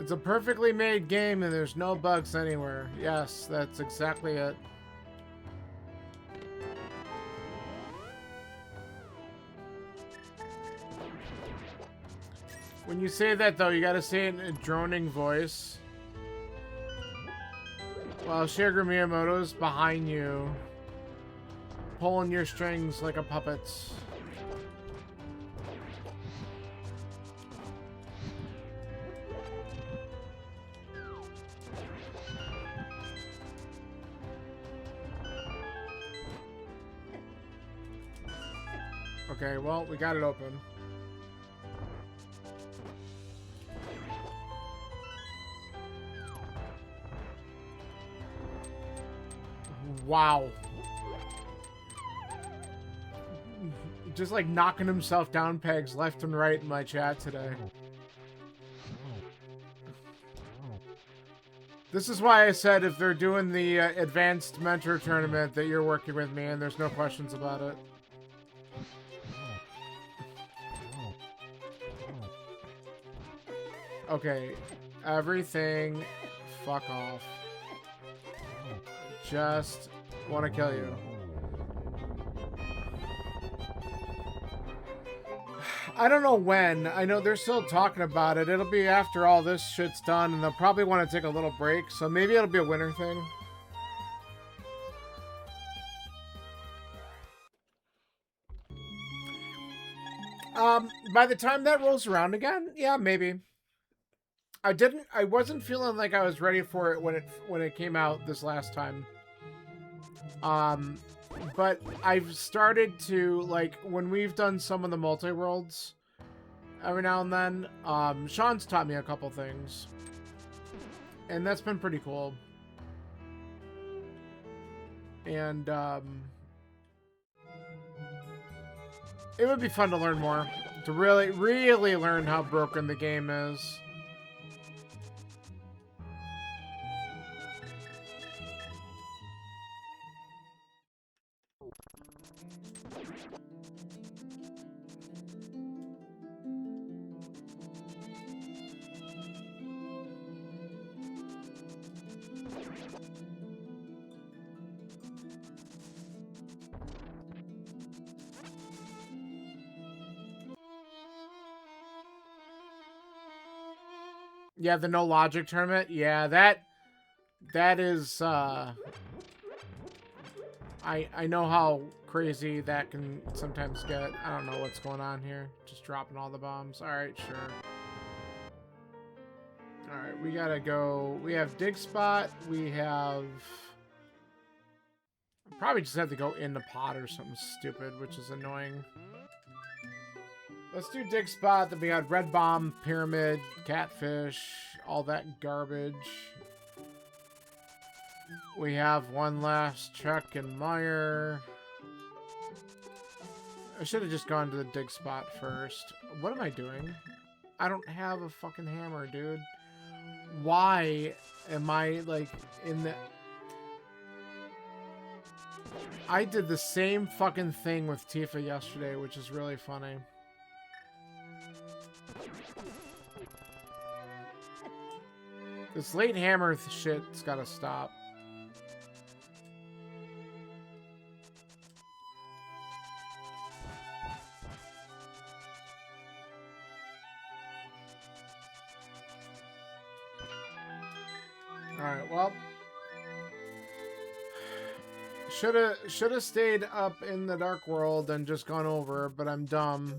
It's a perfectly made game and there's no bugs anywhere. Yes, that's exactly it. When you say that though, you gotta say it in a droning voice. While Shigeru Miyamoto's behind you, pulling your strings like a puppet. Okay, well, we got it open. Wow. Just like knocking himself down pegs left and right in my chat today. This is why I said if they're doing the advanced mentor tournament that you're working with me and there's no questions about it. Okay, everything, fuck off. Just want to kill you. I don't know when. I know they're still talking about it. It'll be after all this shit's done, and they'll probably want to take a little break, so maybe it'll be a winter thing. By the time that rolls around again, yeah, maybe. I wasn't feeling like I was ready for it when it came out this last time. But I've started to, like, when we've done some of the multi-worlds every now and then, Sean's taught me a couple things. And that's been pretty cool. And, it would be fun to learn more. To really, really learn how broken the game is. Yeah, the no logic tournament. Yeah, that is I know how crazy that can sometimes get. I don't know what's going on here. Just dropping all the bombs. All right, sure. All right, we gotta go. We have dig spot. We have probably just have to go in the pot or something stupid, which is annoying. Let's do dig spot. Then we got red bomb, pyramid, catfish, all that garbage. We have one last Chuck and Meyer. I should have just gone to the dig spot first. What am I doing? I don't have a fucking hammer, dude. Why am I, like, in the... I did the same fucking thing with Tifa yesterday, which is really funny. This late hammer shit's gotta stop. Alright, well. Shoulda stayed up in the Dark World and just gone over, but I'm dumb.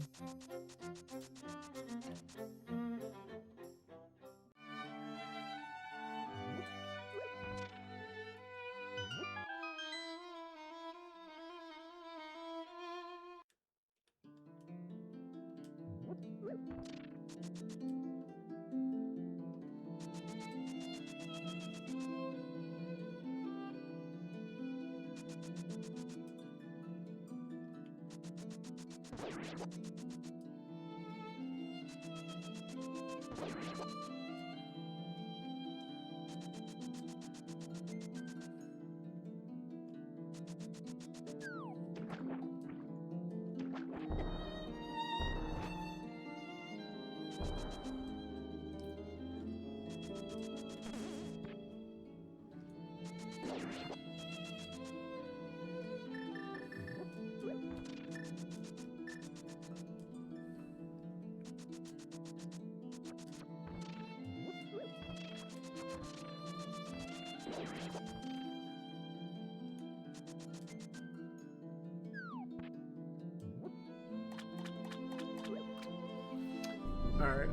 Alright.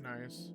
Nice.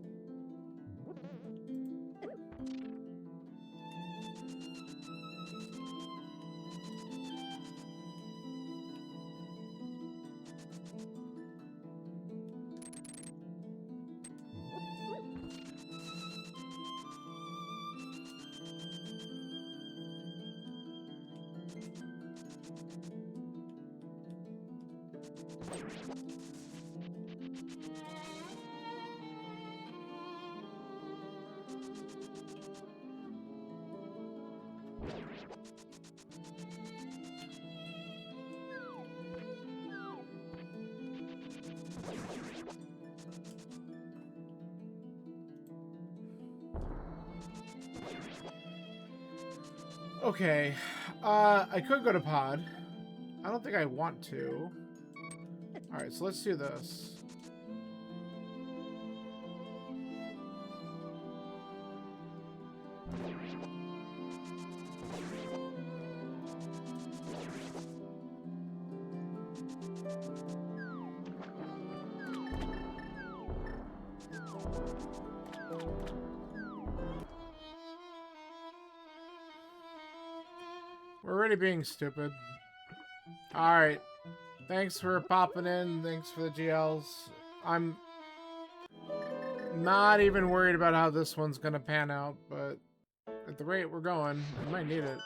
Okay, I could go to pod. I don't think I want to. Alright, so let's do this. We're already being stupid. Alright. Thanks for popping in. Thanks for the GLs. I'm not even worried about how this one's gonna pan out, but at the rate we're going, I might need it.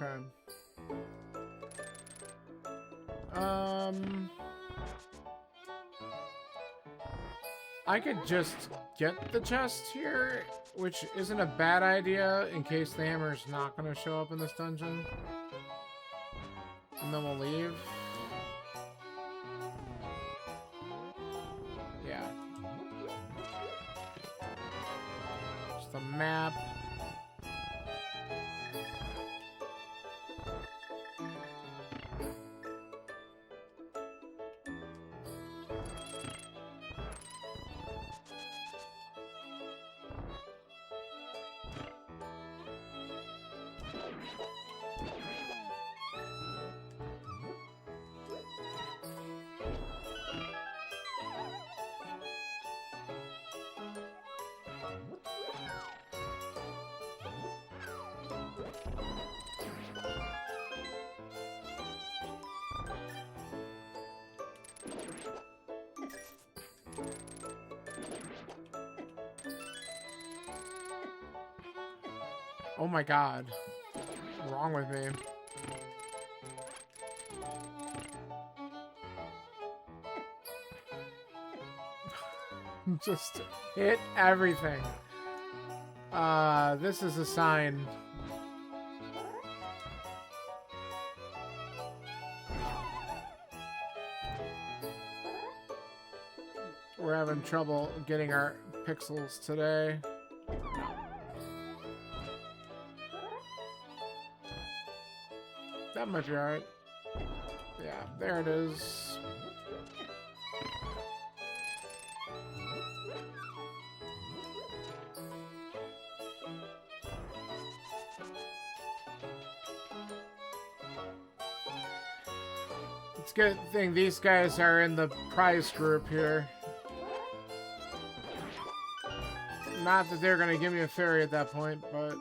Okay. I could just get the chest here, which isn't a bad idea in case the hammer's not going to show up in this dungeon. And then we'll leave. Yeah. Just a map. Oh my god. What's wrong with me? Just hit everything. This is a sign. We're having trouble getting our pixels today. That might be alright. Yeah, there it is. It's a good thing these guys are in the prize group here. Not that they're gonna give me a fairy at that point, but...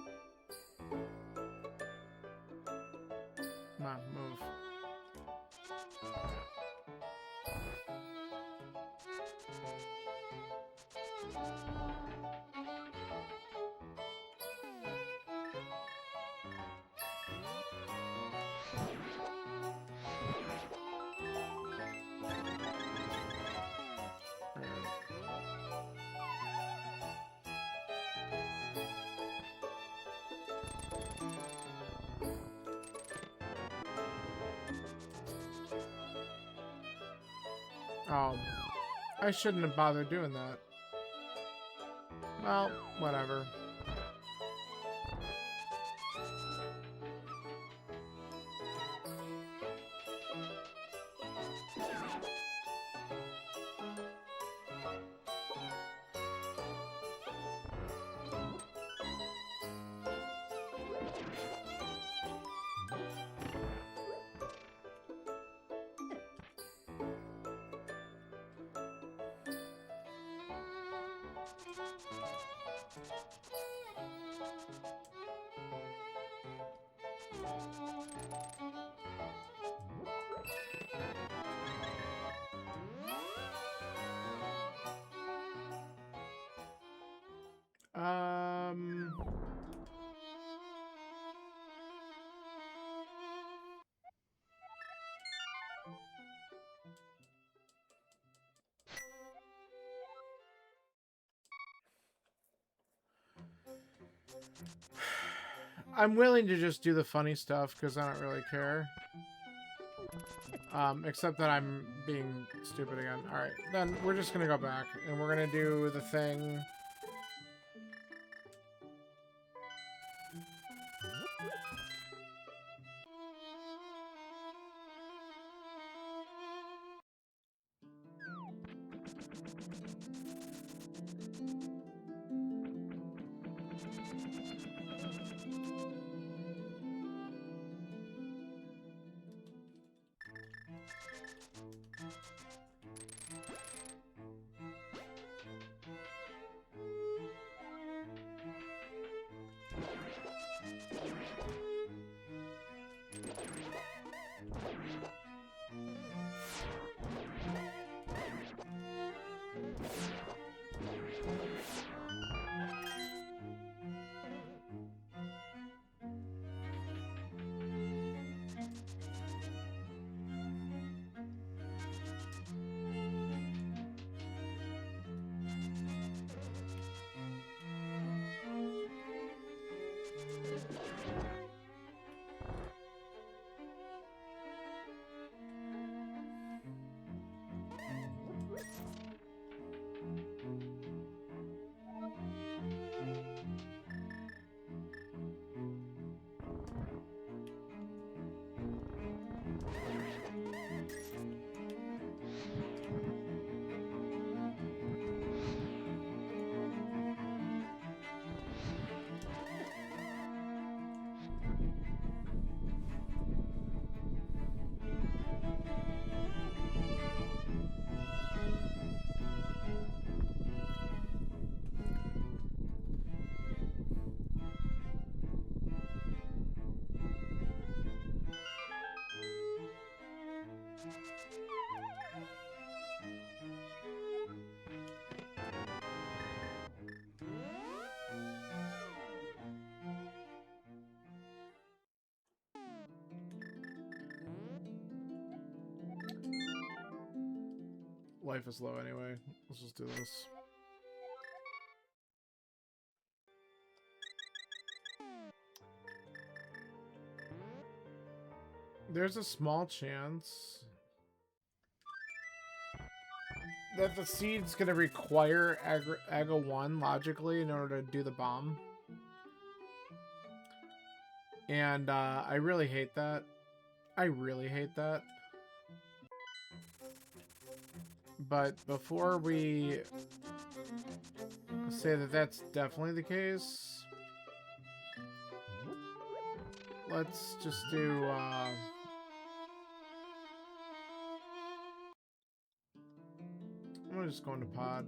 Come on, move. Oh, I shouldn't have bothered doing that. Well, whatever. I'm willing to just do the funny stuff because I don't really care. Except that I'm being stupid again. Alright, then we're just gonna go back and we're gonna do the thing. life is low anyway. Let's just do this. There's a small chance that the seed's gonna require Aga 1 logically in order to do the bomb. And I really hate that. I really hate that. But before we say that that's definitely the case, let's just do I'm gonna just go into pod.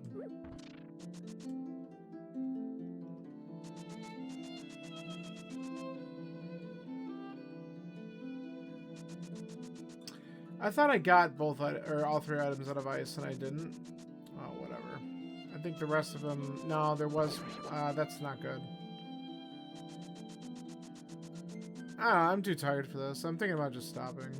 I thought I got both or all 3 items out of ice and I didn't. Oh, whatever. I think the rest of them. No, there was. That's not good. I'm too tired for this. I'm thinking about just stopping.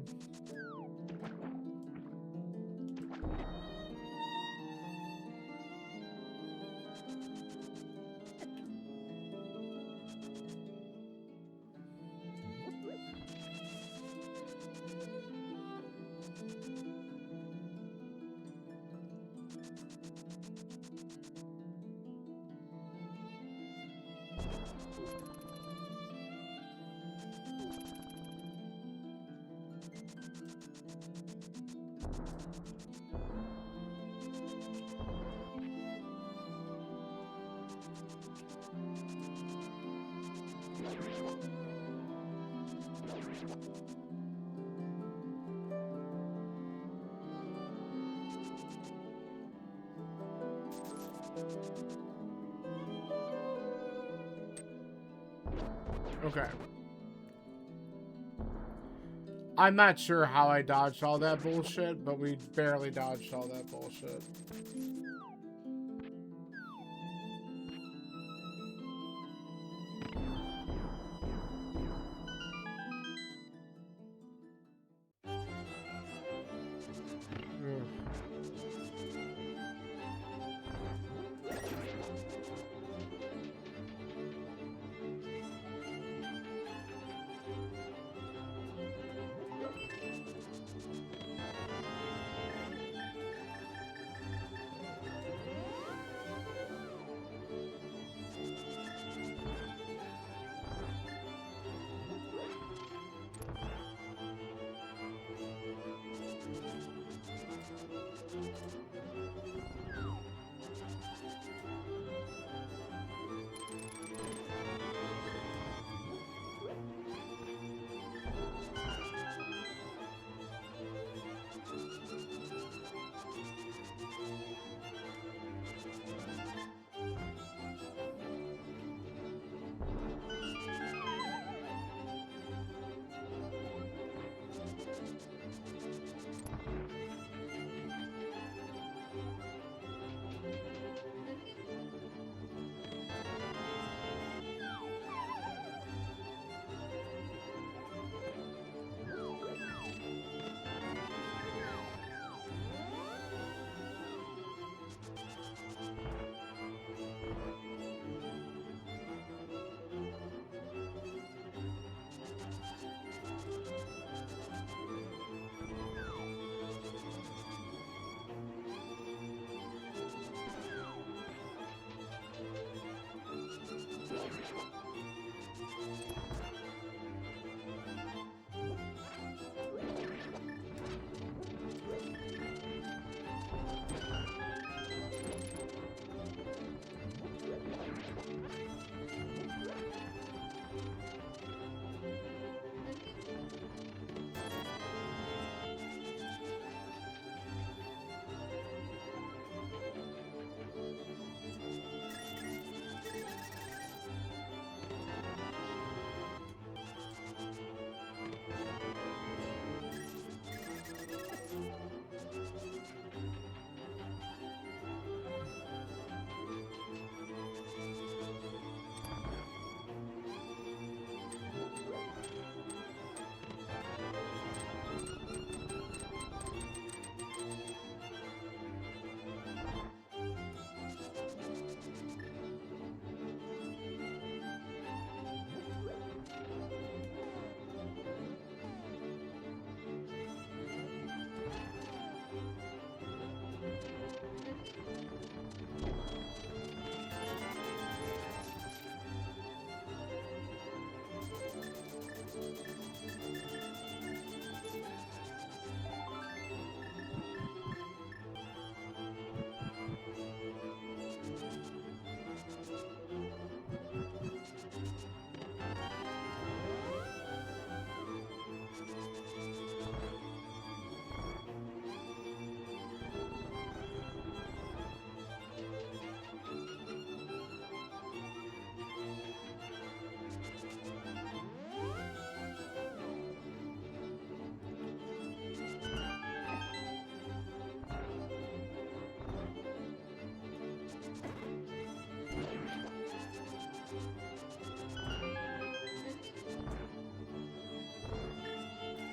Okay. I'm not sure how I dodged all that bullshit, but we barely dodged all that bullshit.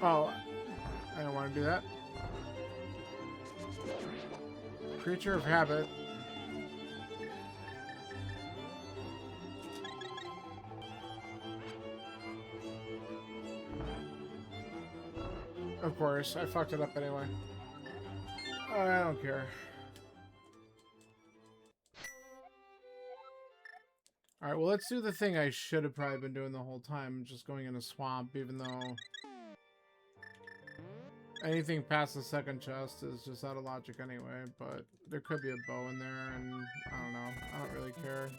Oh, I don't want to do that. Creature of habit. Of course, I fucked it up anyway. I don't care. Alright, well, let's do the thing I should have probably been doing the whole time, just going in a swamp, even though anything past the second chest is just out of logic anyway, but there could be a bow in there, and I don't know. I don't really care.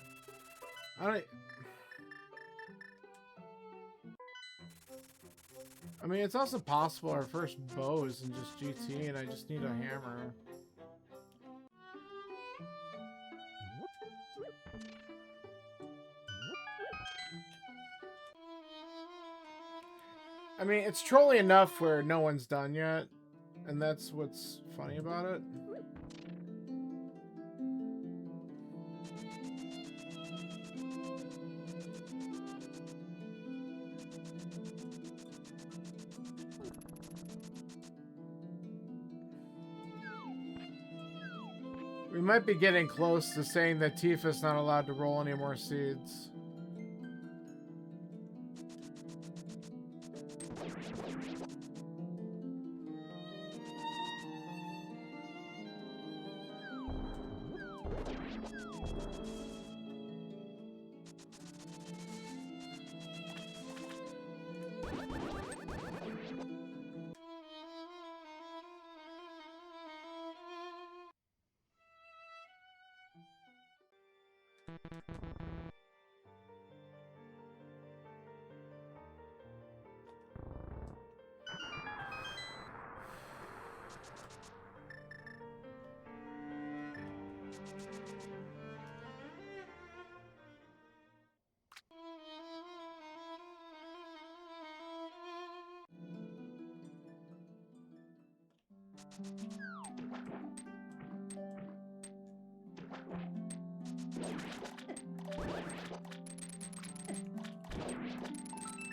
I mean, it's also possible our first bow is in just GT, and I just need a hammer. I mean, it's trolly enough where no one's done yet, and that's what's funny about it. We might be getting close to saying that Tifa's not allowed to roll any more seeds.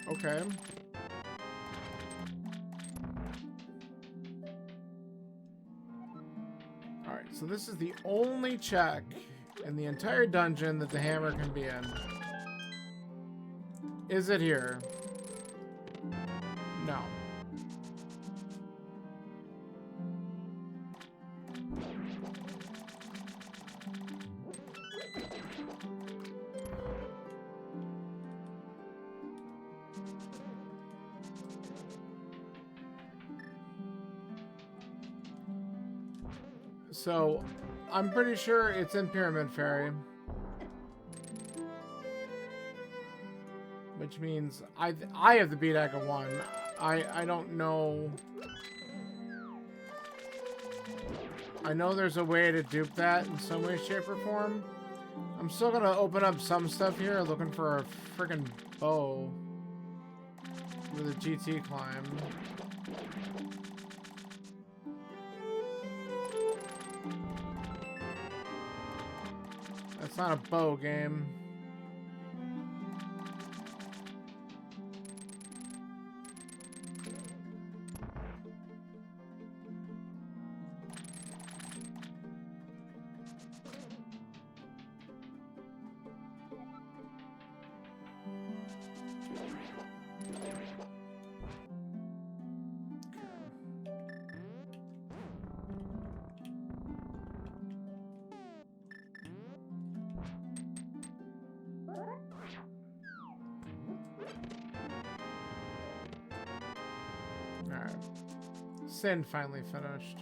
Okay. Alright, so this is the only check in the entire dungeon that the hammer can be in. Is it here? No. So, I'm pretty sure it's in Pyramid Fairy. Which means I have the beat Aka 1. I don't know. I know there's a way to dupe that in some way, shape, or form. I'm still gonna open up some stuff here looking for a friggin' bow with a GT climb. That's not a bow game. Alright. Sin finally finished.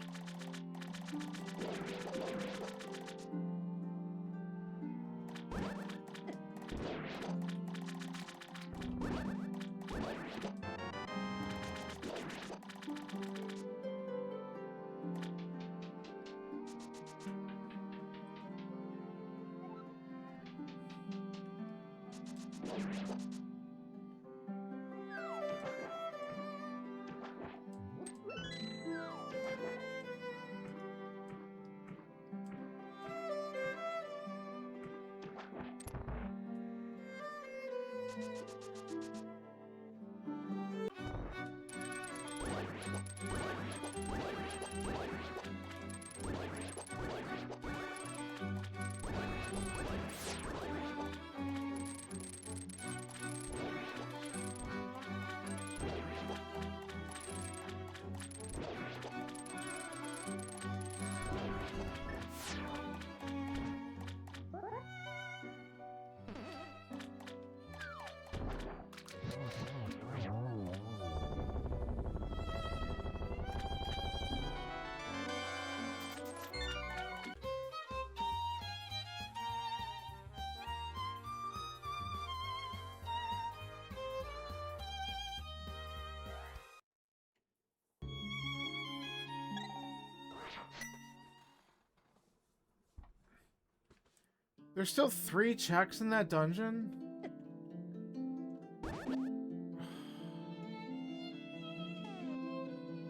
There's still 3 checks in that dungeon?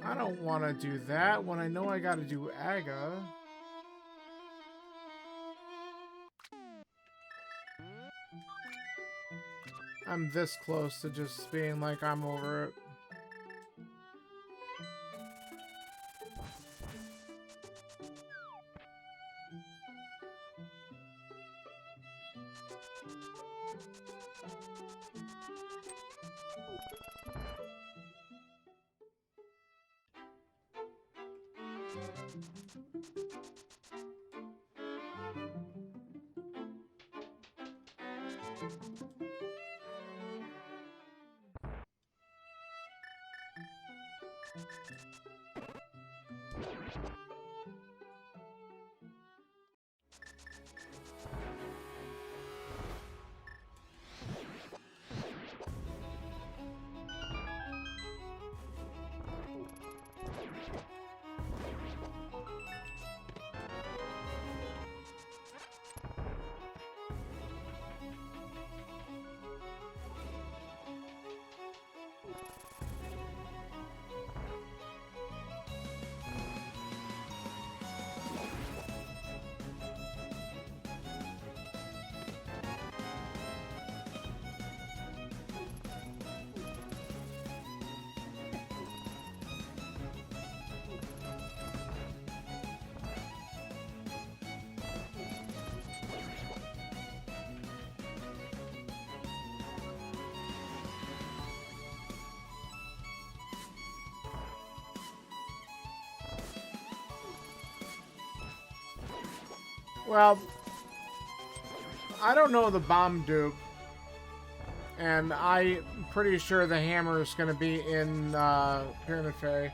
I don't want to do that when I know I got to do Aga. I'm this close to just being like, I'm over it. Well, I don't know the bomb dupe, and I'm pretty sure the hammer is going to be in Pyramid Fairy.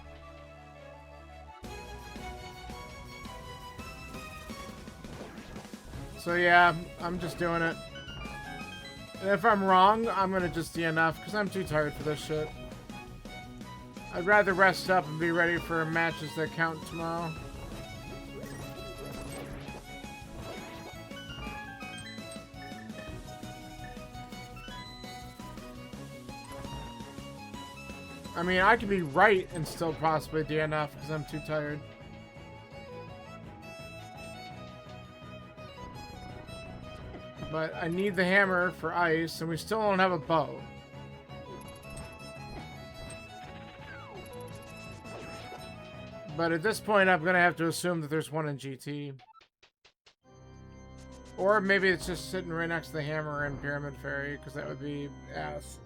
So yeah, I'm just doing it. And if I'm wrong, I'm going to just DNF because I'm too tired for this shit. I'd rather rest up and be ready for matches that count tomorrow. I mean, I could be right and still possibly DNF because I'm too tired. But I need the hammer for ice, and we still don't have a bow. But at this point, I'm going to have to assume that there's one in GT. Or maybe it's just sitting right next to the hammer in Pyramid Fairy, because that would be ass.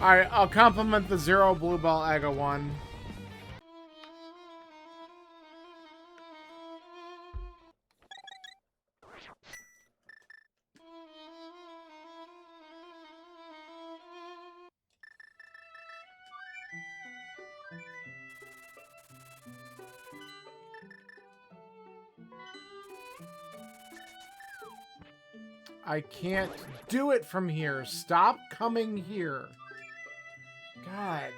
Alright, I'll compliment the 0 blue ball Aga 1. I can't do it from here. Stop coming here. God.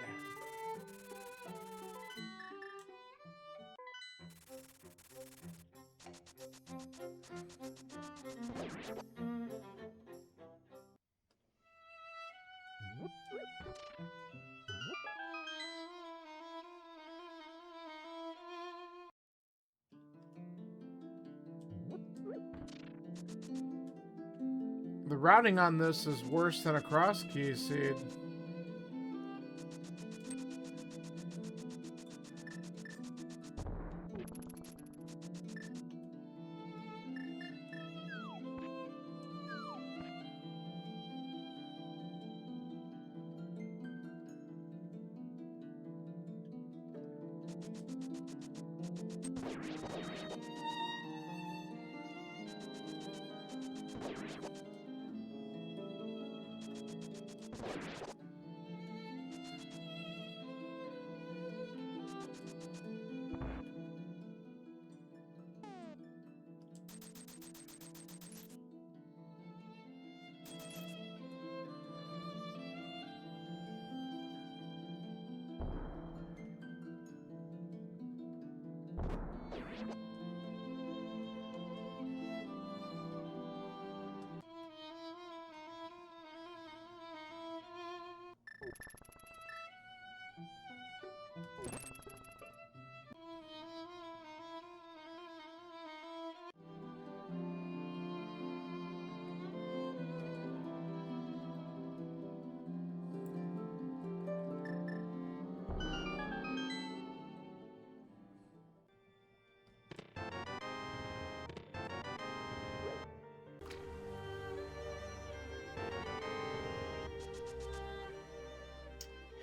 The routing on this is worse than a cross key seed.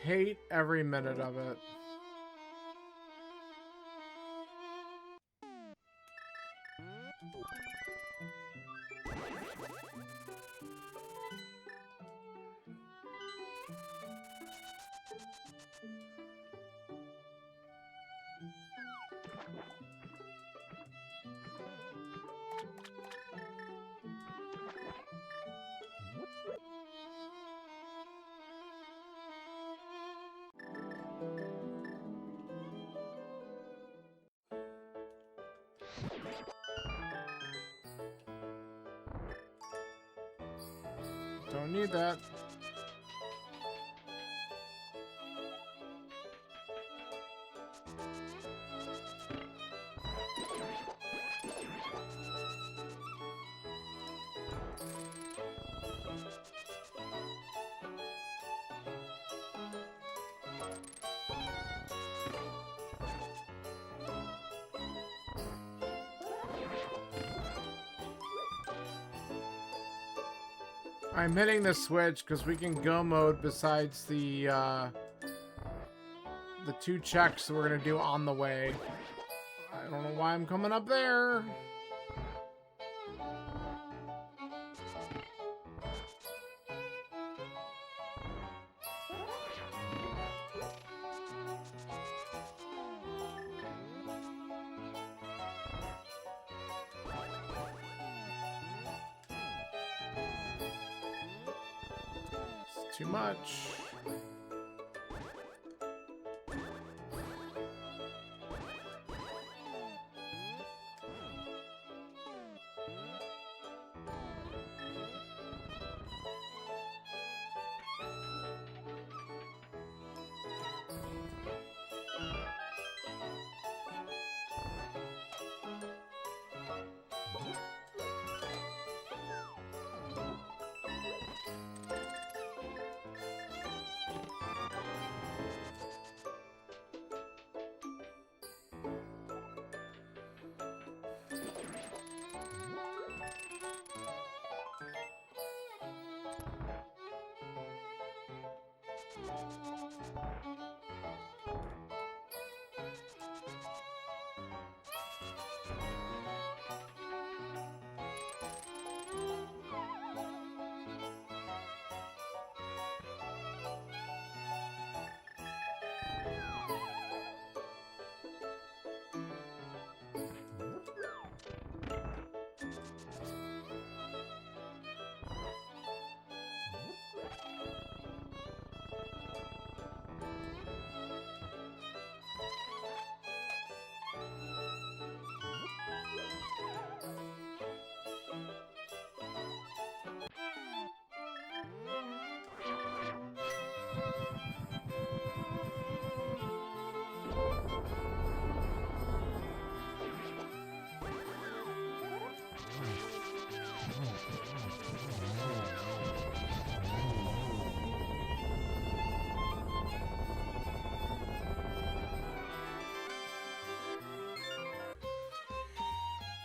Hate every minute of it. Don't need that. I'm hitting the switch because we can go mode besides the 2 checks that we're gonna do on the way. I don't know why I'm coming up there. It's too much.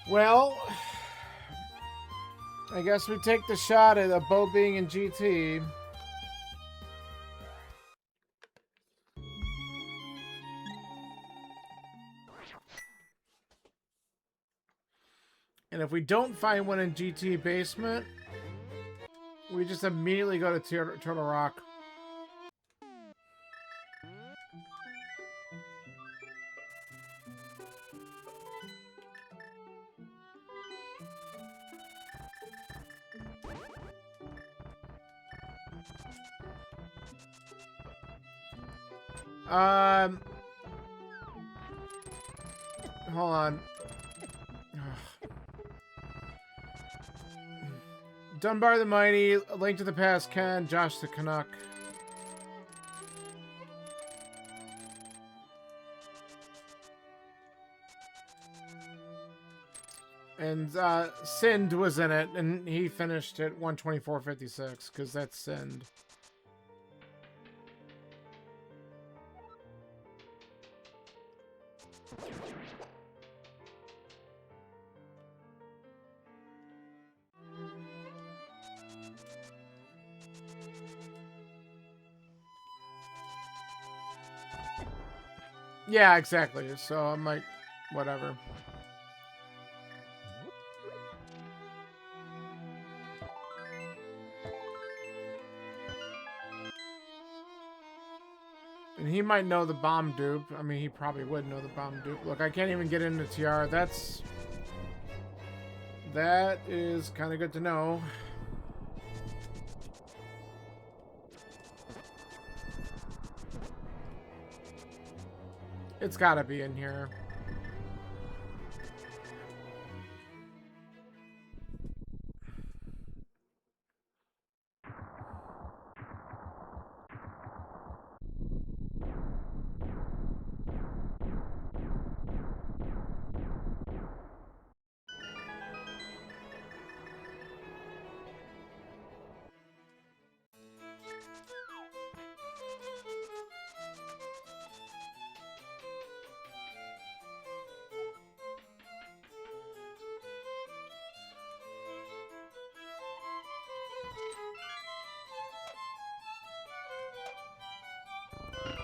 Well, I guess we take the shot at a Bo being in GT. And if we don't find one in GT Basement, we just immediately go to Turtle Rock. Hold on. Dunbar the Mighty, A Link to the Past, Ken, Josh the Canuck. And Sind was in it, and he finished at 124.56, because that's Sind. Yeah, exactly. So I'm like, whatever. And he might know the bomb dupe. I mean, he probably would know the bomb dupe. Look, I can't even get into TR. That is kind of good to know. It's gotta be in here.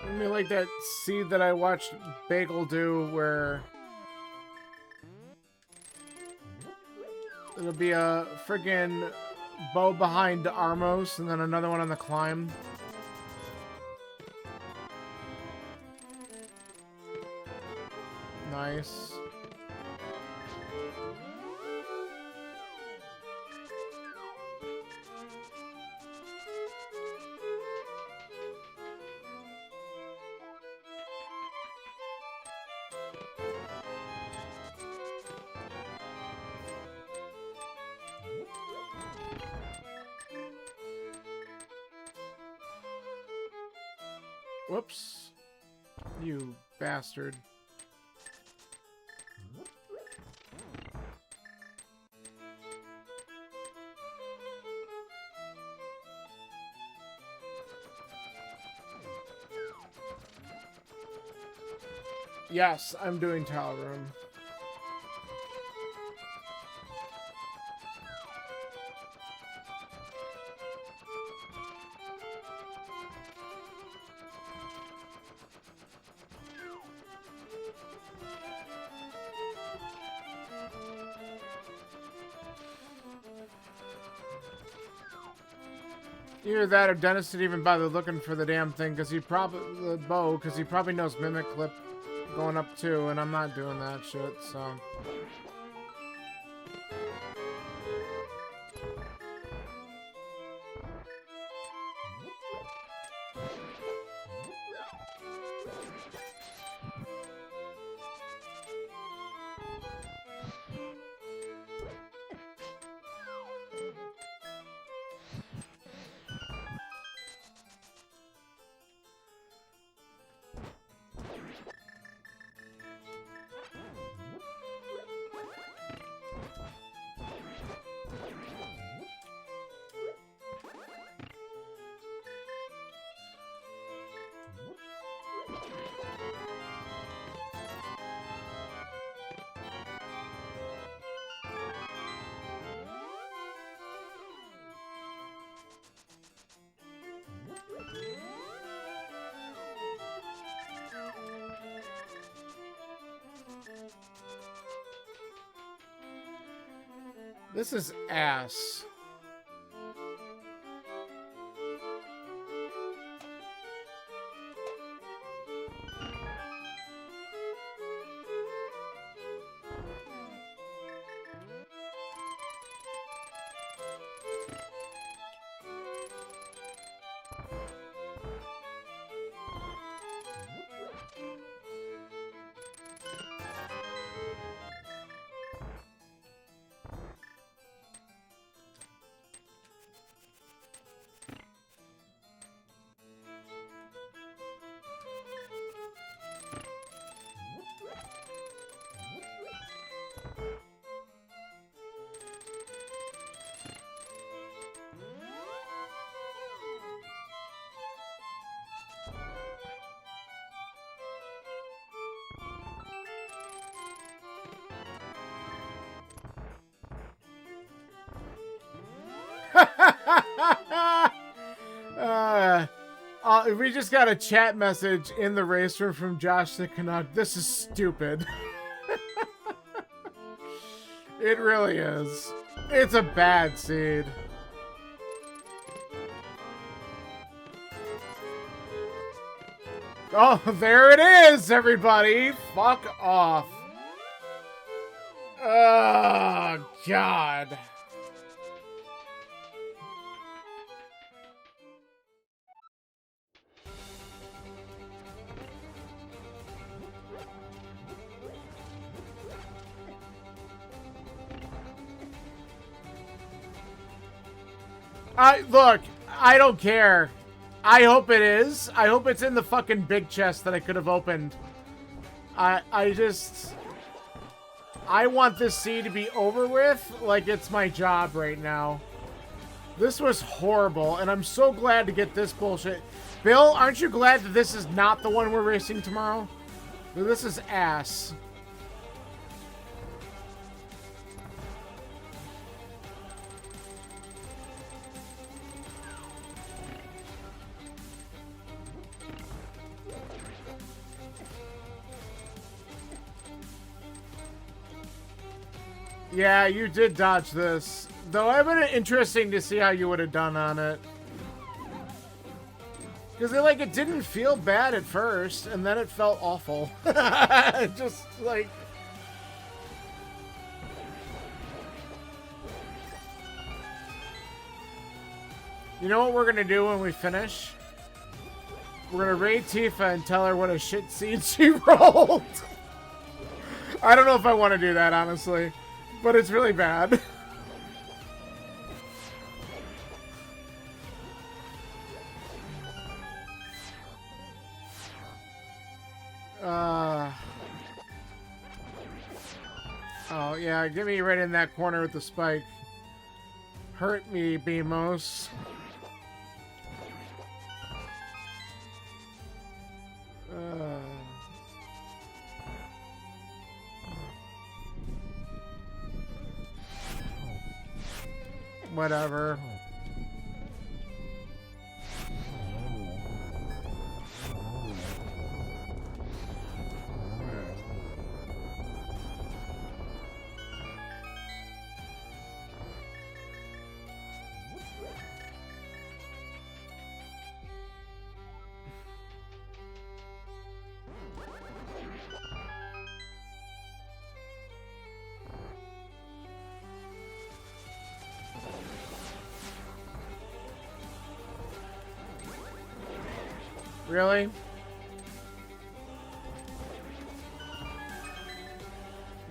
I mean, like that seed that I watched Bagel do where it'll be a friggin' bow behind Armos and then another one on the climb. Nice. Whoops. You bastard. Yes, I'm doing Tile Room. Either that or Dennis didn't even bother looking for the damn thing because he probably knows Mimic Clip going up too, and I'm not doing that shit, so. This is ass. We just got a chat message in the race room from Josh the Canuck. This is stupid. It really is. It's a bad seed. Oh, there it is, everybody. Fuck off. Oh, God. Look, I don't care. I hope it is. I hope it's in the fucking big chest that I could have opened. I want this seed to be over with like it's my job right now. This was horrible, and I'm so glad to get this bullshit. Bill, aren't you glad that this is not the one we're racing tomorrow? This is ass. Yeah, you did dodge this. Though it would have been interesting to see how you would have done on it. Because it didn't feel bad at first, and then it felt awful. Just like... You know what we're going to do when we finish? We're going to raid Tifa and tell her what a shit seed she rolled. I don't know if I want to do that, honestly. But it's really bad. Oh, yeah, get me right in that corner with the spike. Hurt me, Beamos. Whatever. Really?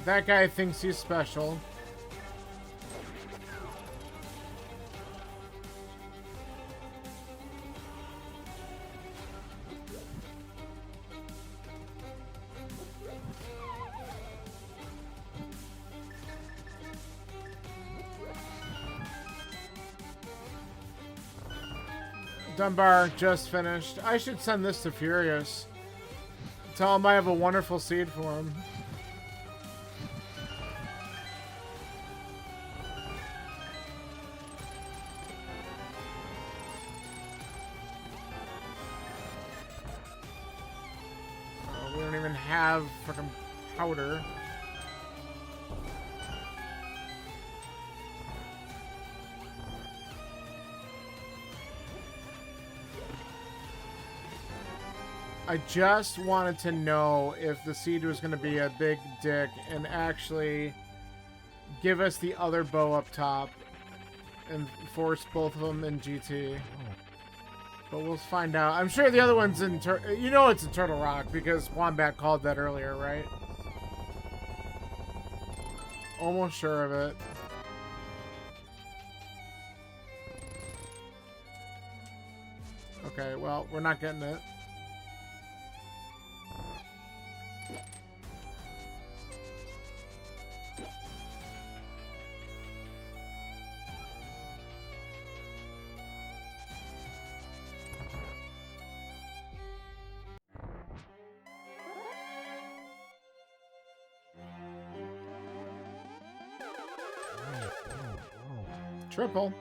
That guy thinks he's special. Dunbar just finished. I should send this to Furious. Tell him I have a wonderful seed for him. Oh, we don't even have freaking powder. I just wanted to know if the Seed was going to be a big dick and actually give us the other bow up top and force both of them in GT. But we'll find out. I'm sure the other one's in... you know it's in Turtle Rock because Wombat called that earlier, right? Almost sure of it. Okay, well, we're not getting it. Triple.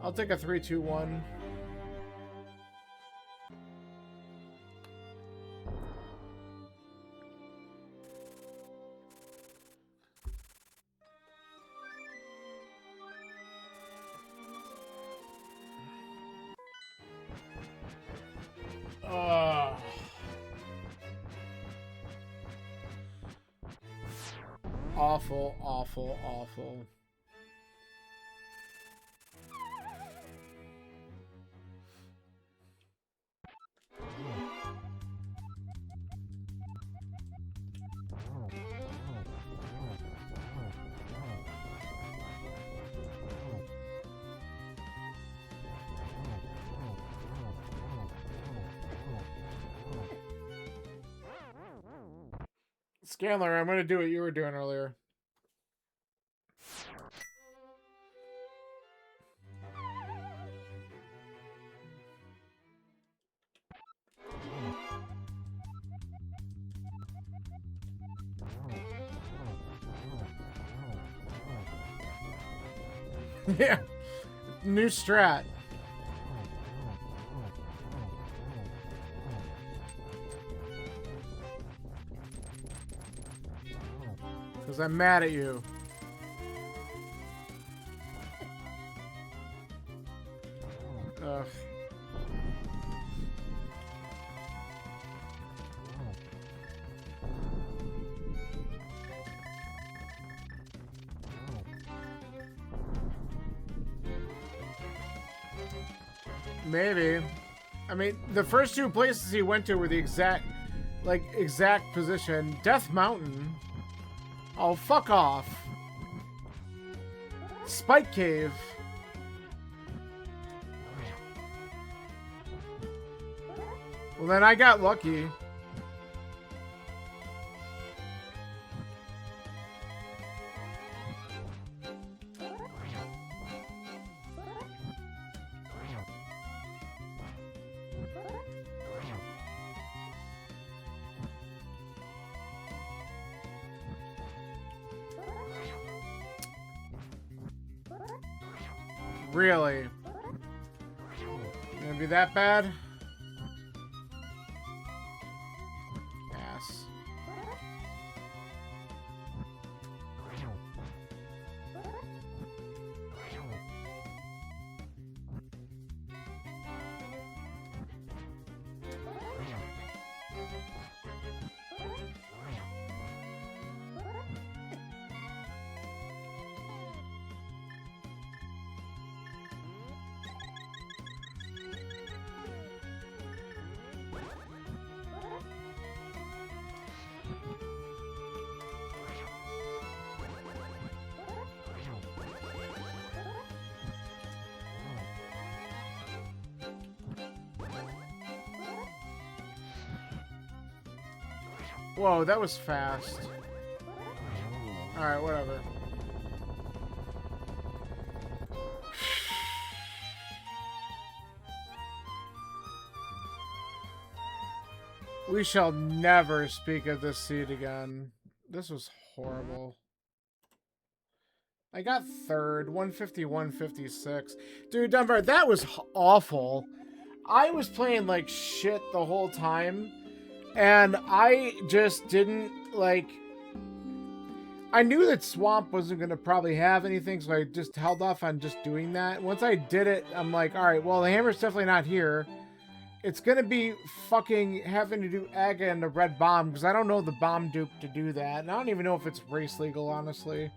I'll take a 3, 2, 1. Awful, awful, awful. Scanler, I'm going to do what you were doing earlier. Yeah. New strat. Because I'm mad at you. Ugh. Maybe. I mean, the first two places he went to were the exact position. Death Mountain. Oh, fuck off. Spike Cave. Well, then I got lucky. Really? Gonna be that bad? Ass. Whoa, that was fast. Alright, whatever. We shall never speak of this seed again. This was horrible. I got third, 150, 156. Dude, Dunbar, that was awful. I was playing like shit the whole time. And I just didn't, like... I knew that Swamp wasn't going to probably have anything, so I just held off on just doing that. Once I did it, I'm like, all right, well, the hammer's definitely not here. It's going to be fucking having to do Aga and the red bomb, because I don't know the bomb dupe to do that. And I don't even know if it's race legal, honestly.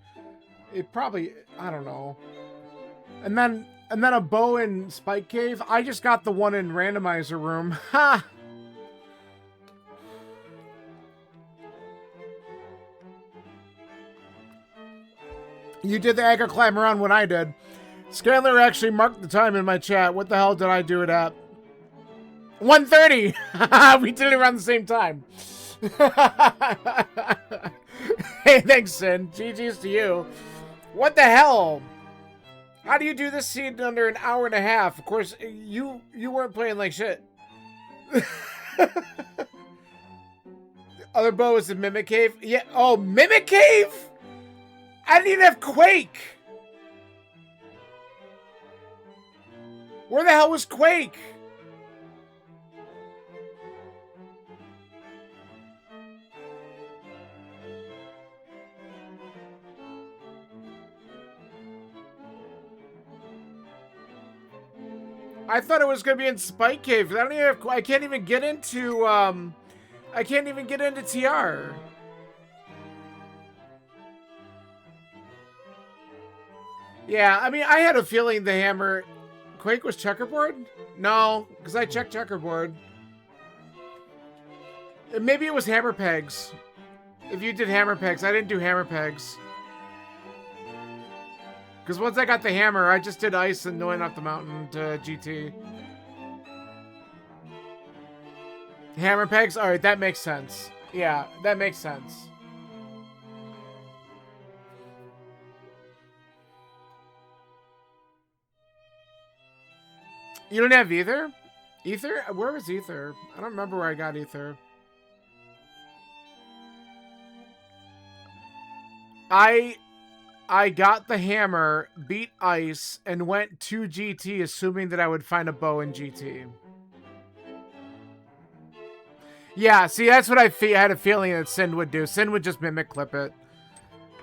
It probably, I don't know. And then a bow in Spike Cave. I just got the one in randomizer room. Ha! You did the Aga climb around when I did. Scanler actually marked the time in my chat. What the hell did I do it at? 1:30! We did it around the same time. Hey, thanks, Sin. GG's to you. What the hell? How do you do this scene in under an hour and a half? Of course, you weren't playing like shit. Other bow is in Mimic Cave? Yeah. Oh, Mimic Cave? I didn't even have Quake. Where the hell was Quake? I thought it was gonna be in Spike Cave. I can't even get into TR. Yeah, I mean, I had a feeling the hammer... Quake was checkerboard? No, because I checked checkerboard. Maybe it was hammer pegs. If you did hammer pegs, I didn't do hammer pegs. Because once I got the hammer, I just did ice and went up the mountain to GT. Hammer pegs? Alright, that makes sense. Yeah, that makes sense. You don't have Ether? Ether? Where was Ether? I don't remember where I got Ether. I got the hammer, beat ice, and went to GT assuming that I would find a bow in GT. Yeah, see, that's what I had a feeling that Sin would do. Sin would just mimic clip it.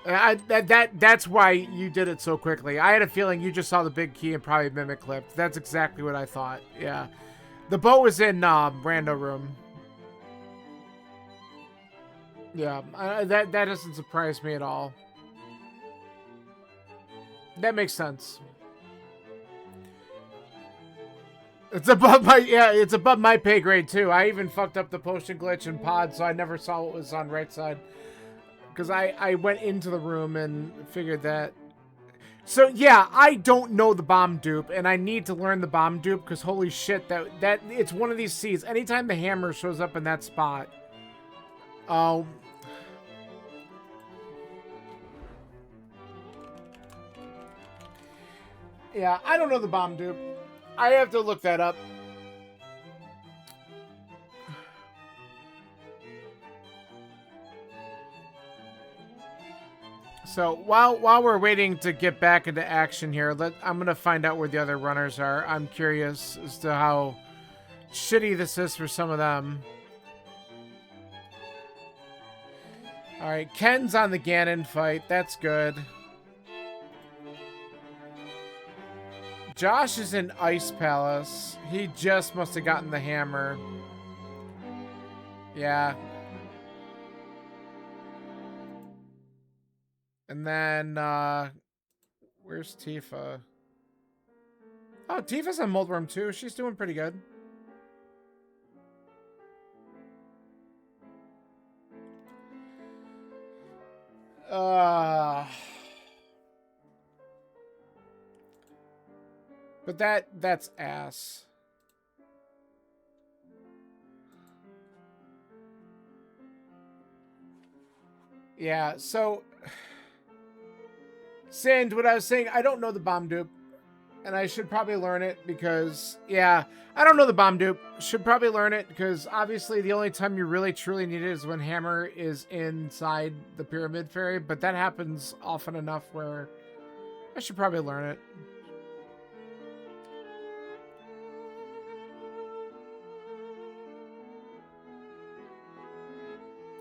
That's why you did it so quickly. I had a feeling you just saw the big key and probably mimic clipped. That's exactly what I thought. Yeah, the bow was in Rando room. Yeah, that doesn't surprise me at all. That makes sense. It's above my pay grade too. I even fucked up the potion glitch in pod, so I never saw what was on right side. Because I went into the room and figured that. So yeah, I don't know the bomb dupe, and I need to learn the bomb dupe because holy shit, that it's one of these seeds. Anytime the hammer shows up in that spot, yeah, I don't know the bomb dupe. I have to look that up. So while we're waiting to get back into action here, I'm gonna find out where the other runners are. I'm curious as to how shitty this is for some of them. All right, Ken's on the Ganon fight. That's good. Josh is in Ice Palace. He just must have gotten the hammer. Yeah. And then, where's Tifa? Oh, Tifa's in Mold Room too. She's doing pretty good. But that's ass. Yeah, so Sand, what I was saying, I don't know the bomb dupe. And I should probably learn it because, yeah, I don't know the bomb dupe. Should probably learn it because obviously the only time you really truly need it is when Hammer is inside the Pyramid Fairy. But that happens often enough where I should probably learn it.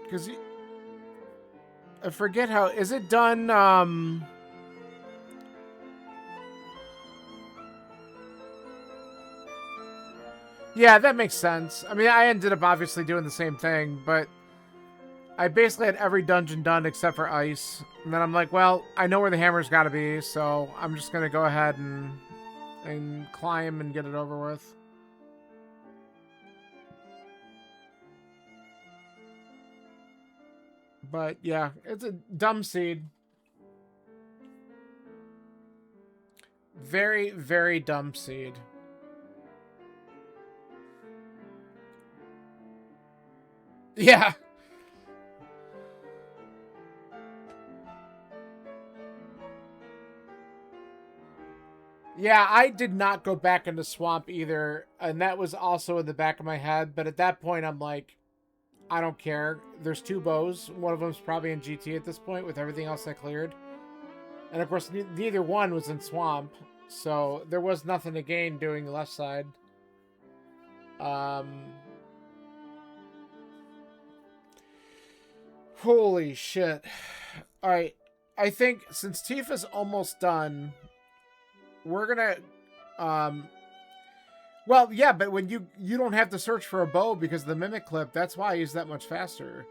Because I forget how... Is it done... Yeah, that makes sense. I mean, I ended up obviously doing the same thing, but I basically had every dungeon done except for ice. And then I'm like, well, I know where the hammer's got to be, so I'm just going to go ahead and climb and get it over with. But yeah, it's a dumb seed. Very, very dumb seed. Yeah. Yeah, I did not go back into Swamp either, and that was also in the back of my head, but at that point I'm like, I don't care. There's 2 bows. One of them's probably in GT at this point with everything else I cleared. And of course, neither one was in Swamp, so there was nothing to gain doing the left side. Holy shit. Alright, I think since Tifa's almost done, we're gonna... Well, yeah, but when you don't have to search for a bow because of the Mimic Clip, that's why he's that much faster.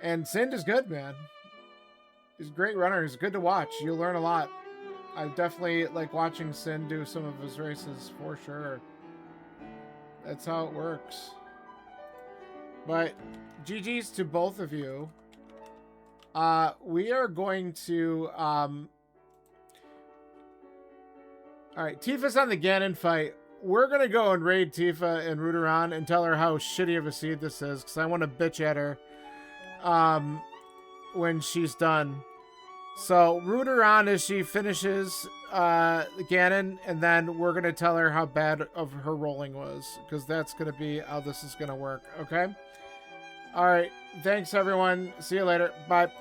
And Sind is good, man. He's a great runner. He's good to watch. You'll learn a lot. I definitely like watching Sind do some of his races for sure. That's how it works. But GG's to both of you. We are going to... Alright, Tifa's on the Ganon fight. We're going to go and raid Tifa and root her on and tell her how shitty of a seed this is, because I want to bitch at her when she's done. So, root her on as she finishes Ganon, and then we're going to tell her how bad of her rolling was, because that's going to be how this is going to work, okay? Alright, thanks everyone. See you later. Bye.